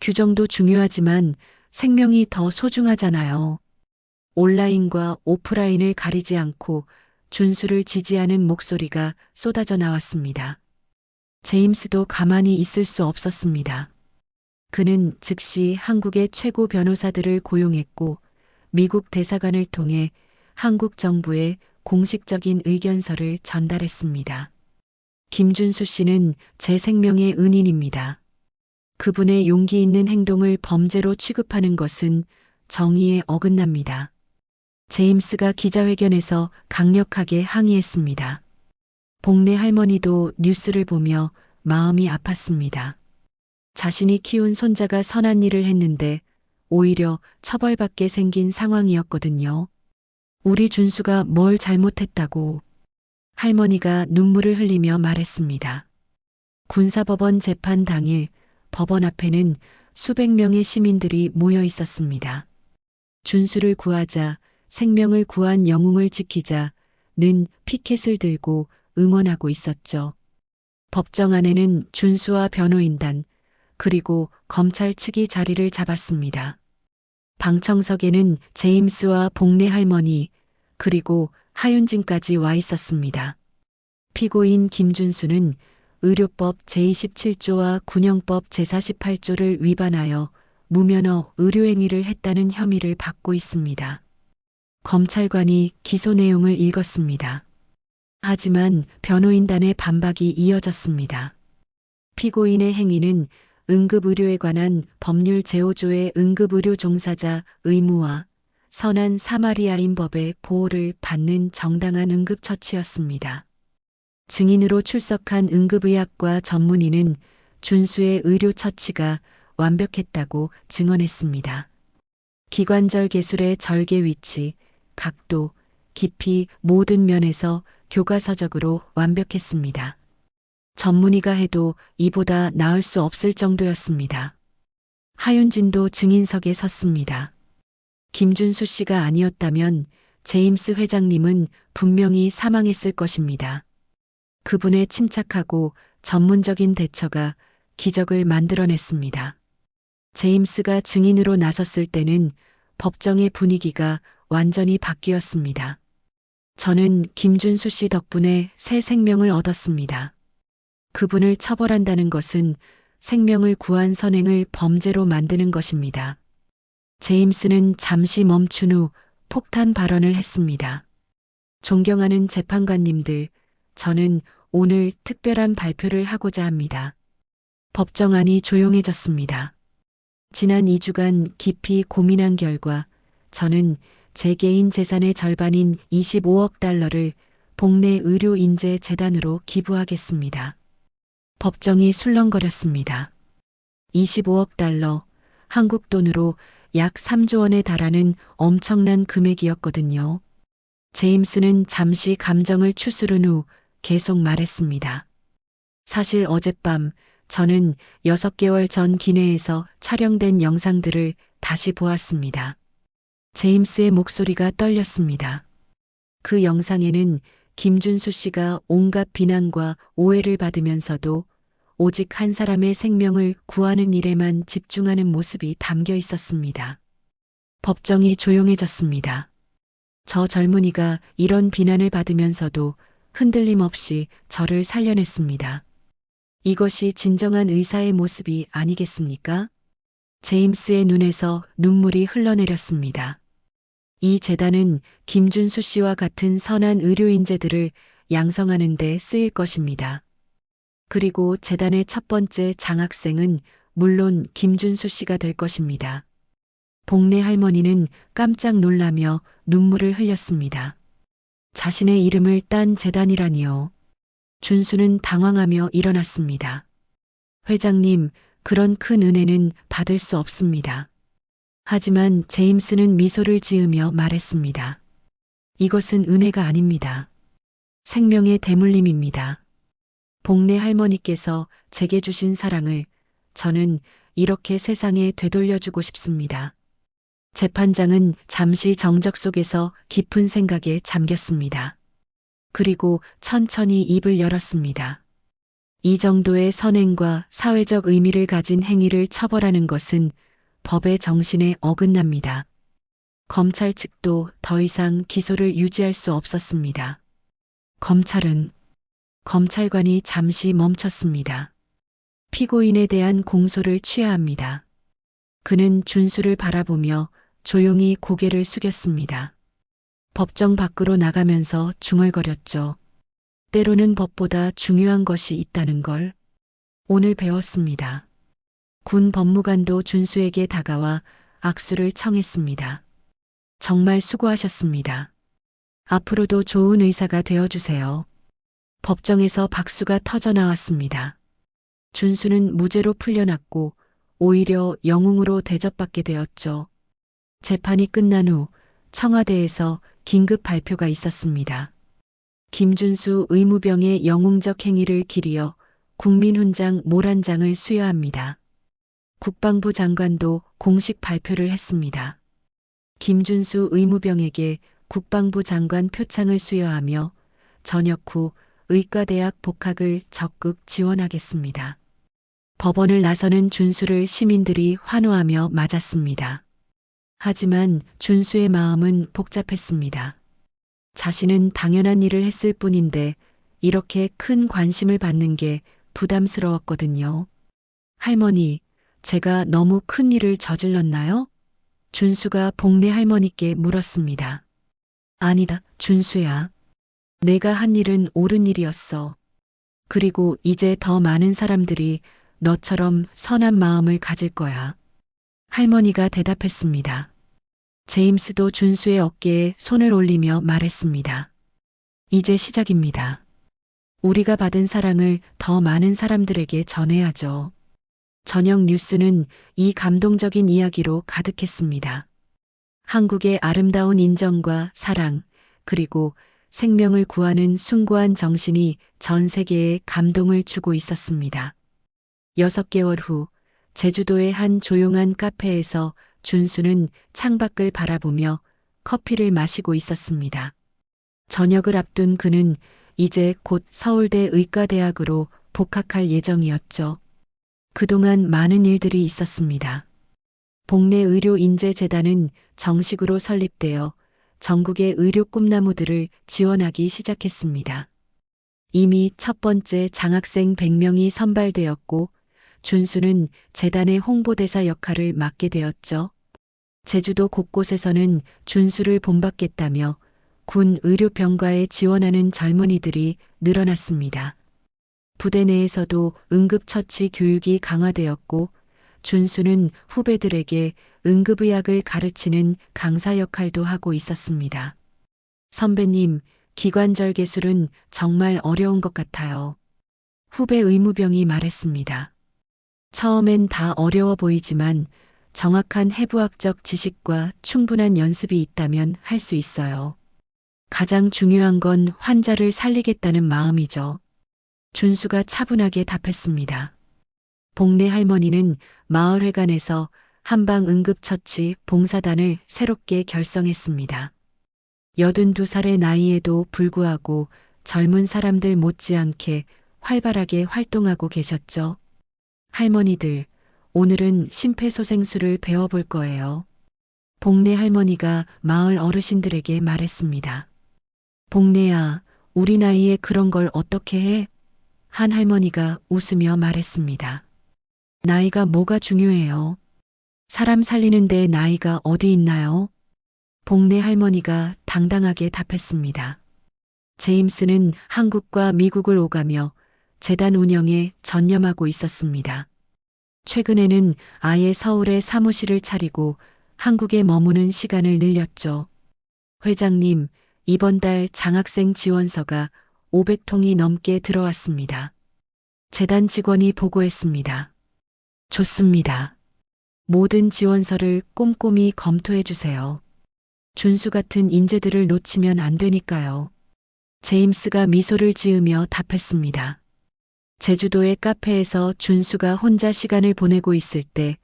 규정도 중요하지만 생명이 더 소중하잖아요. 온라인과 오프라인을 가리지 않고 준수를 지지하는 목소리가 쏟아져 나왔습니다. 제임스도 가만히 있을 수 없었습니다. 그는 즉시 한국의 최고 변호사들을 고용했고 미국 대사관을 통해 한국 정부에 공식적인 의견서를 전달했습니다. 김준수 씨는 제 생명의 은인입니다. 그분의 용기 있는 행동을 범죄로 취급하는 것은 정의에 어긋납니다. 제임스가 기자회견에서 강력하게 항의했습니다. 복내 할머니도 뉴스를 보며 마음이 아팠습니다. 자신이 키운 손자가 선한 일을 했는데 오히려 처벌받게 생긴 상황이었거든요. 우리 준수가 뭘 잘못했다고. 할머니가 눈물을 흘리며 말했습니다. 군사법원 재판 당일 법원 앞에는 수백 명의 시민들이 모여 있었습니다. 준수를 구하자, 생명을 구한 영웅을 지키자는 피켓을 들고 응원하고 있었죠. 법정 안에는 준수와 변호인단, 그리고 검찰 측이 자리를 잡았습니다. 방청석에는 제임스와 복내 할머니, 그리고 하윤진까지 와 있었습니다. 피고인 김준수는 의료법 제27조와 군형법 제48조를 위반하여 무면허 의료행위를 했다는 혐의를 받고 있습니다. 검찰관이 기소 내용을 읽었습니다. 하지만 변호인단의 반박이 이어졌습니다. 피고인의 행위는 응급의료에 관한 법률 제5조의 응급의료 종사자 의무와 선한 사마리아인 법의 보호를 받는 정당한 응급처치였습니다. 증인으로 출석한 응급의학과 전문의는 준수의 의료처치가 완벽했다고 증언했습니다. 기관절 개술의 절개 위치, 각도, 깊이 모든 면에서 교과서적으로 완벽했습니다. 전문의가 해도 이보다 나을 수 없을 정도였습니다. 하윤진도 증인석에 섰습니다. 김준수 씨가 아니었다면 제임스 회장님은 분명히 사망했을 것입니다. 그분의 침착하고 전문적인 대처가 기적을 만들어냈습니다. 제임스가 증인으로 나섰을 때는 법정의 분위기가 완전히 바뀌었습니다. 저는 김준수 씨 덕분에 새 생명을 얻었습니다. 그분을 처벌한다는 것은 생명을 구한 선행을 범죄로 만드는 것입니다. 제임스는 잠시 멈춘 후 폭탄 발언을 했습니다. 존경하는 재판관님들, 저는 오늘 특별한 발표를 하고자 합니다. 법정 안이 조용해졌습니다. 지난 2주간 깊이 고민한 결과 저는 제 개인 재산의 절반인 25억 달러를 복내 의료인재재단으로 기부하겠습니다. 법정이 술렁거렸습니다. 25억 달러, 한국 돈으로 약 3조 원에 달하는 엄청난 금액이었거든요. 제임스는 잠시 감정을 추스른 후 계속 말했습니다. 사실 어젯밤 저는 6개월 전 기내에서 촬영된 영상들을 다시 보았습니다. 제임스의 목소리가 떨렸습니다. 그 영상에는 김준수 씨가 온갖 비난과 오해를 받으면서도 오직 한 사람의 생명을 구하는 일에만 집중하는 모습이 담겨 있었습니다. 법정이 조용해졌습니다. 저 젊은이가 이런 비난을 받으면서도 흔들림 없이 저를 살려냈습니다. 이것이 진정한 의사의 모습이 아니겠습니까? 제임스의 눈에서 눈물이 흘러내렸습니다. 이 재단은 김준수 씨와 같은 선한 의료인재들을 양성하는 데 쓰일 것입니다. 그리고 재단의 첫 번째 장학생은 물론 김준수 씨가 될 것입니다. 복내 할머니는 깜짝 놀라며 눈물을 흘렸습니다. 자신의 이름을 딴 재단이라니요. 준수는 당황하며 일어났습니다. 회장님, 그런 큰 은혜는 받을 수 없습니다. 하지만 제임스는 미소를 지으며 말했습니다. 이것은 은혜가 아닙니다. 생명의 대물림입니다. 복내 할머니께서 제게 주신 사랑을 저는 이렇게 세상에 되돌려주고 싶습니다. 재판장은 잠시 정적 속에서 깊은 생각에 잠겼습니다. 그리고 천천히 입을 열었습니다. 이 정도의 선행과 사회적 의미를 가진 행위를 처벌하는 것은 법의 정신에 어긋납니다. 검찰 측도 더 이상 기소를 유지할 수 없었습니다. 검찰관이 잠시 멈췄습니다. 피고인에 대한 공소를 취해야 합니다. 그는 준수를 바라보며 조용히 고개를 숙였습니다. 법정 밖으로 나가면서 중얼거렸죠. 때로는 법보다 중요한 것이 있다는 걸 오늘 배웠습니다. 군 법무관도 준수에게 다가와 악수를 청했습니다. 정말 수고하셨습니다. 앞으로도 좋은 의사가 되어주세요. 법정에서 박수가 터져 나왔습니다. 준수는 무죄로 풀려났고 오히려 영웅으로 대접받게 되었죠. 재판이 끝난 후 청와대에서 긴급 발표가 있었습니다. 김준수 의무병의 영웅적 행위를 기리어 국민훈장 모란장을 수여합니다. 국방부 장관도 공식 발표를 했습니다. 김준수 의무병에게 국방부 장관 표창을 수여하며 전역 후 의과대학 복학을 적극 지원하겠습니다. 법원을 나서는 준수를 시민들이 환호하며 맞았습니다. 하지만 준수의 마음은 복잡했습니다. 자신은 당연한 일을 했을 뿐인데 이렇게 큰 관심을 받는 게 부담스러웠거든요. 할머니, 제가 너무 큰 일을 저질렀나요? 준수가 복내 할머니께 물었습니다. 아니다, 준수야. 내가 한 일은 옳은 일이었어. 그리고 이제 더 많은 사람들이 너처럼 선한 마음을 가질 거야. 할머니가 대답했습니다. 제임스도 준수의 어깨에 손을 올리며 말했습니다. 이제 시작입니다. 우리가 받은 사랑을 더 많은 사람들에게 전해야죠. 저녁 뉴스는 이 감동적인 이야기로 가득했습니다. 한국의 아름다운 인정과 사랑, 그리고 생명을 구하는 숭고한 정신이 전 세계에 감동을 주고 있었습니다. 6개월 후 제주도의 한 조용한 카페에서 준수는 창밖을 바라보며 커피를 마시고 있었습니다. 저녁을 앞둔 그는 이제 곧 서울대 의과대학으로 복학할 예정이었죠. 그동안 많은 일들이 있었습니다. 복내 의료인재재단은 정식으로 설립되어 전국의 의료 꿈나무들을 지원하기 시작했습니다. 이미 첫 번째 장학생 100명이 선발되었고 준수는 재단의 홍보대사 역할을 맡게 되었죠. 제주도 곳곳에서는 준수를 본받겠다며 군 의료병과에 지원하는 젊은이들이 늘어났습니다. 부대 내에서도 응급처치 교육이 강화되었고 준수는 후배들에게 응급의학을 가르치는 강사 역할도 하고 있었습니다. 선배님, 기관절 개술은 정말 어려운 것 같아요. 후배 의무병이 말했습니다. 처음엔 다 어려워 보이지만 정확한 해부학적 지식과 충분한 연습이 있다면 할 수 있어요. 가장 중요한 건 환자를 살리겠다는 마음이죠. 준수가 차분하게 답했습니다. 복내 할머니는 마을회관에서 한방응급처치 봉사단을 새롭게 결성했습니다. 82살의 나이에도 불구하고 젊은 사람들 못지않게 활발하게 활동하고 계셨죠. 할머니들, 오늘은 심폐소생술을 배워볼 거예요. 복내 할머니가 마을 어르신들에게 말했습니다. 복내야, 우리 나이에 그런 걸 어떻게 해? 한 할머니가 웃으며 말했습니다. 나이가 뭐가 중요해요? 사람 살리는데 나이가 어디 있나요? 복내 할머니가 당당하게 답했습니다. 제임스는 한국과 미국을 오가며 재단 운영에 전념하고 있었습니다. 최근에는 아예 서울에 사무실을 차리고 한국에 머무는 시간을 늘렸죠. 회장님, 이번 달 장학생 지원서가 500통이 넘게 들어왔습니다. 재단 직원이 보고했습니다. 좋습니다. 모든 지원서를 꼼꼼히 검토해 주세요. 준수 같은 인재들을 놓치면 안 되니까요. 제임스가 미소를 지으며 답했습니다. 제주도의 카페에서 준수가 혼자 시간을 보내고 있을 때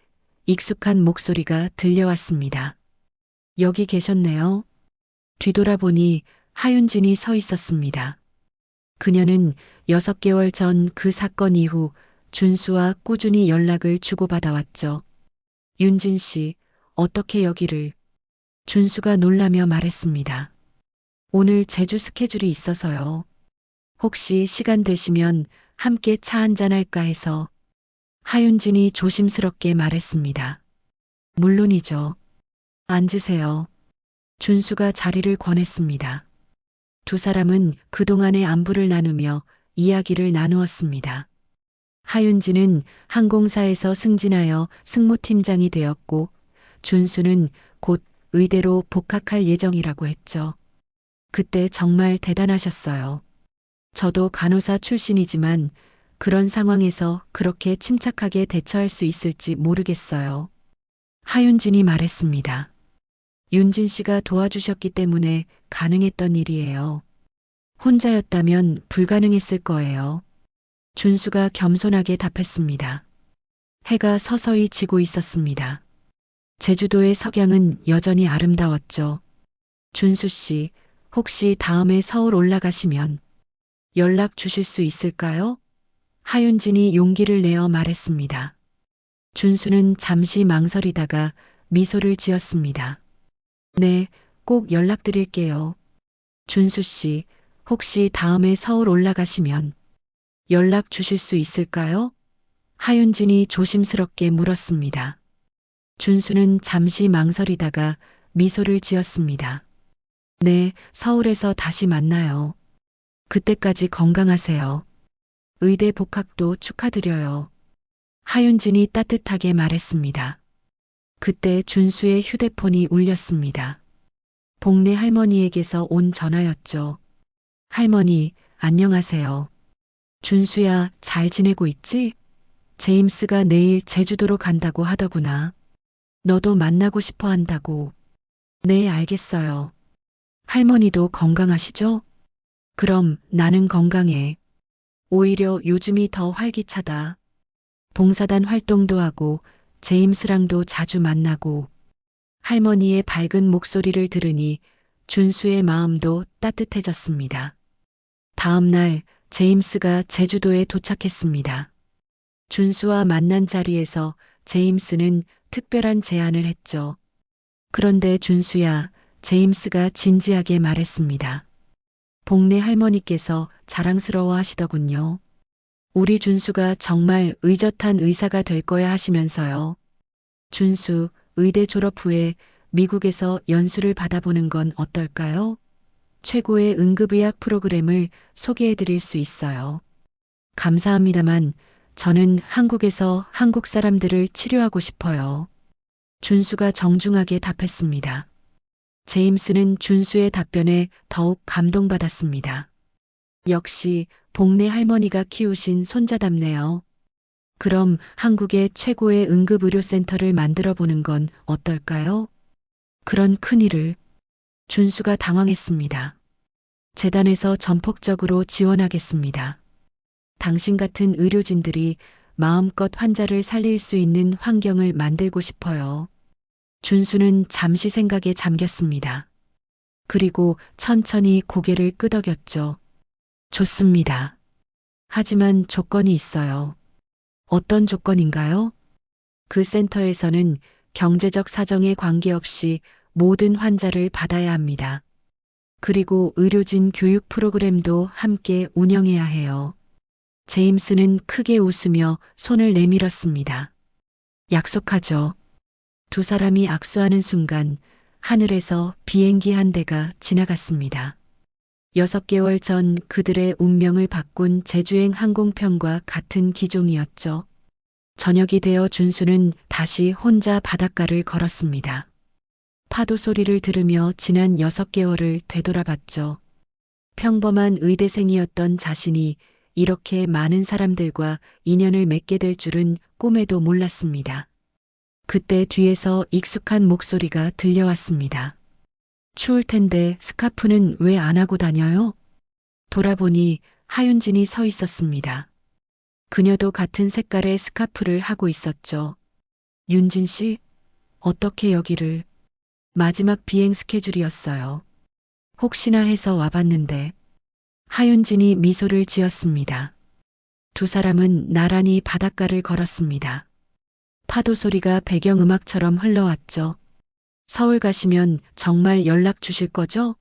익숙한 목소리가 들려왔습니다. 여기 계셨네요. 뒤돌아보니 하윤진이 서 있었습니다. 그녀는 6개월 전 그 사건 이후 준수와 꾸준히 연락을 주고받아 왔죠. 윤진 씨, 어떻게 여기를? 준수가 놀라며 말했습니다. 오늘 제주 스케줄이 있어서요. 혹시 시간 되시면 함께 차 한잔 할까 해서. 하윤진이 조심스럽게 말했습니다. 물론이죠. 앉으세요. 준수가 자리를 권했습니다. 두 사람은 그동안의 안부를 나누며 이야기를 나누었습니다. 하윤진은 항공사에서 승진하여 승무팀장이 되었고 준수는 곧 의대로 복학할 예정이라고 했죠. 그때 정말 대단하셨어요. 저도 간호사 출신이지만 그런 상황에서 그렇게 침착하게 대처할 수 있을지 모르겠어요. 하윤진이 말했습니다. 윤진 씨가 도와주셨기 때문에 가능했던 일이에요. 혼자였다면 불가능했을 거예요. 준수가 겸손하게 답했습니다. 해가 서서히 지고 있었습니다. 제주도의 석양은 여전히 아름다웠죠. 준수 씨, 혹시 다음에 서울 올라가시면 연락 주실 수 있을까요? 하윤진이 용기를 내어 말했습니다. 준수는 잠시 망설이다가 미소를 지었습니다. 네, 꼭 연락드릴게요. 준수 씨, 혹시 다음에 서울 올라가시면 연락 주실 수 있을까요? 하윤진이 조심스럽게 물었습니다. 준수는 잠시 망설이다가 미소를 지었습니다. 네, 서울에서 다시 만나요. 그때까지 건강하세요. 의대 복학도 축하드려요. 하윤진이 따뜻하게 말했습니다. 그때 준수의 휴대폰이 울렸습니다. 복내 할머니에게서 온 전화였죠. 할머니, 안녕하세요. 준수야, 잘 지내고 있지? 제임스가 내일 제주도로 간다고 하더구나. 너도 만나고 싶어 한다고. 네, 알겠어요. 할머니도 건강하시죠? 그럼 나는 건강해. 오히려 요즘이 더 활기차다. 봉사단 활동도 하고 제임스랑도 자주 만나고. 할머니의 밝은 목소리를 들으니 준수의 마음도 따뜻해졌습니다. 다음 날 제임스가 제주도에 도착했습니다. 준수와 만난 자리에서 제임스는 특별한 제안을 했죠. 그런데 준수야, 제임스가 진지하게 말했습니다. 복내 할머니께서 자랑스러워 하시더군요. 우리 준수가 정말 의젓한 의사가 될 거야 하시면서요. 준수, 의대 졸업 후에 미국에서 연수를 받아보는 건 어떨까요? 최고의 응급의학 프로그램을 소개해 드릴 수 있어요. 감사합니다만 저는 한국에서 한국 사람들을 치료하고 싶어요. 준수가 정중하게 답했습니다. 제임스는 준수의 답변에 더욱 감동받았습니다. 역시 복내 할머니가 키우신 손자답네요. 그럼 한국의 최고의 응급의료센터를 만들어 보는 건 어떨까요? 그런 큰일을. 준수가 당황했습니다. 재단에서 전폭적으로 지원하겠습니다. 당신 같은 의료진들이 마음껏 환자를 살릴 수 있는 환경을 만들고 싶어요. 준수는 잠시 생각에 잠겼습니다. 그리고 천천히 고개를 끄덕였죠. 좋습니다. 하지만 조건이 있어요. 어떤 조건인가요? 그 센터에서는 경제적 사정에 관계없이 모든 환자를 받아야 합니다. 그리고 의료진 교육 프로그램도 함께 운영해야 해요. 제임스는 크게 웃으며 손을 내밀었습니다. 약속하죠. 두 사람이 악수하는 순간 하늘에서 비행기 한 대가 지나갔습니다. 6개월 전 그들의 운명을 바꾼 제주행 항공편과 같은 기종이었죠. 저녁이 되어 준수는 다시 혼자 바닷가를 걸었습니다. 파도 소리를 들으며 지난 6개월을 되돌아봤죠. 평범한 의대생이었던 자신이 이렇게 많은 사람들과 인연을 맺게 될 줄은 꿈에도 몰랐습니다. 그때 뒤에서 익숙한 목소리가 들려왔습니다. 추울 텐데 스카프는 왜 안 하고 다녀요? 돌아보니 하윤진이 서 있었습니다. 그녀도 같은 색깔의 스카프를 하고 있었죠. 윤진 씨, 어떻게 여기를? 마지막 비행 스케줄이었어요. 혹시나 해서 와봤는데. 하윤진이 미소를 지었습니다. 두 사람은 나란히 바닷가를 걸었습니다. 파도 소리가 배경음악처럼 흘러왔죠. 서울 가시면 정말 연락 주실 거죠?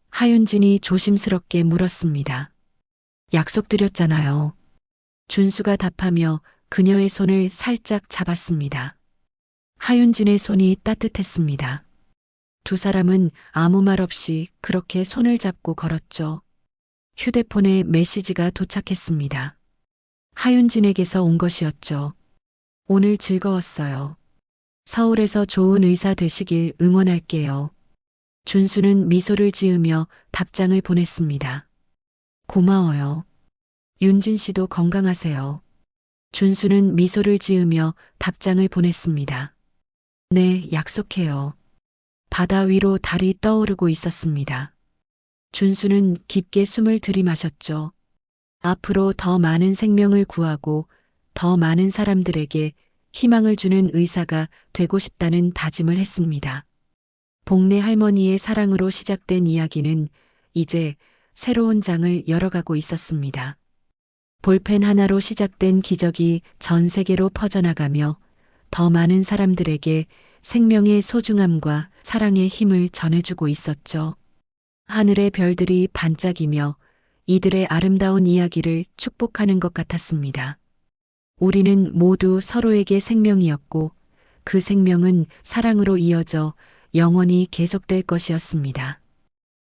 하윤진이 조심스럽게 물었습니다. 약속드렸잖아요. 준수가 답하며 그녀의 손을 살짝 잡았습니다. 하윤진의 손이 따뜻했습니다. 두 사람은 아무 말 없이 그렇게 손을 잡고 걸었죠. 휴대폰에 메시지가 도착했습니다. 하윤진에게서 온 것이었죠. 오늘 즐거웠어요. 서울에서 좋은 의사 되시길 응원할게요. 준수는 미소를 지으며 답장을 보냈습니다. 고마워요. 윤진 씨도 건강하세요. 준수는 미소를 지으며 답장을 보냈습니다. 네, 약속해요. 바다 위로 달이 떠오르고 있었습니다. 준수는 깊게 숨을 들이마셨죠. 앞으로 더 많은 생명을 구하고 더 많은 사람들에게 희망을 주는 의사가 되고 싶다는 다짐을 했습니다. 복내 할머니의 사랑으로 시작된 이야기는 이제 새로운 장을 열어가고 있었습니다. 볼펜 하나로 시작된 기적이 전 세계로 퍼져나가며 더 많은 사람들에게 생명의 소중함과 사랑의 힘을 전해주고 있었죠. 하늘의 별들이 반짝이며 이들의 아름다운 이야기를 축복하는 것 같았습니다. 우리는 모두 서로에게 생명이었고 그 생명은 사랑으로 이어져 영원히 계속될 것이었습니다.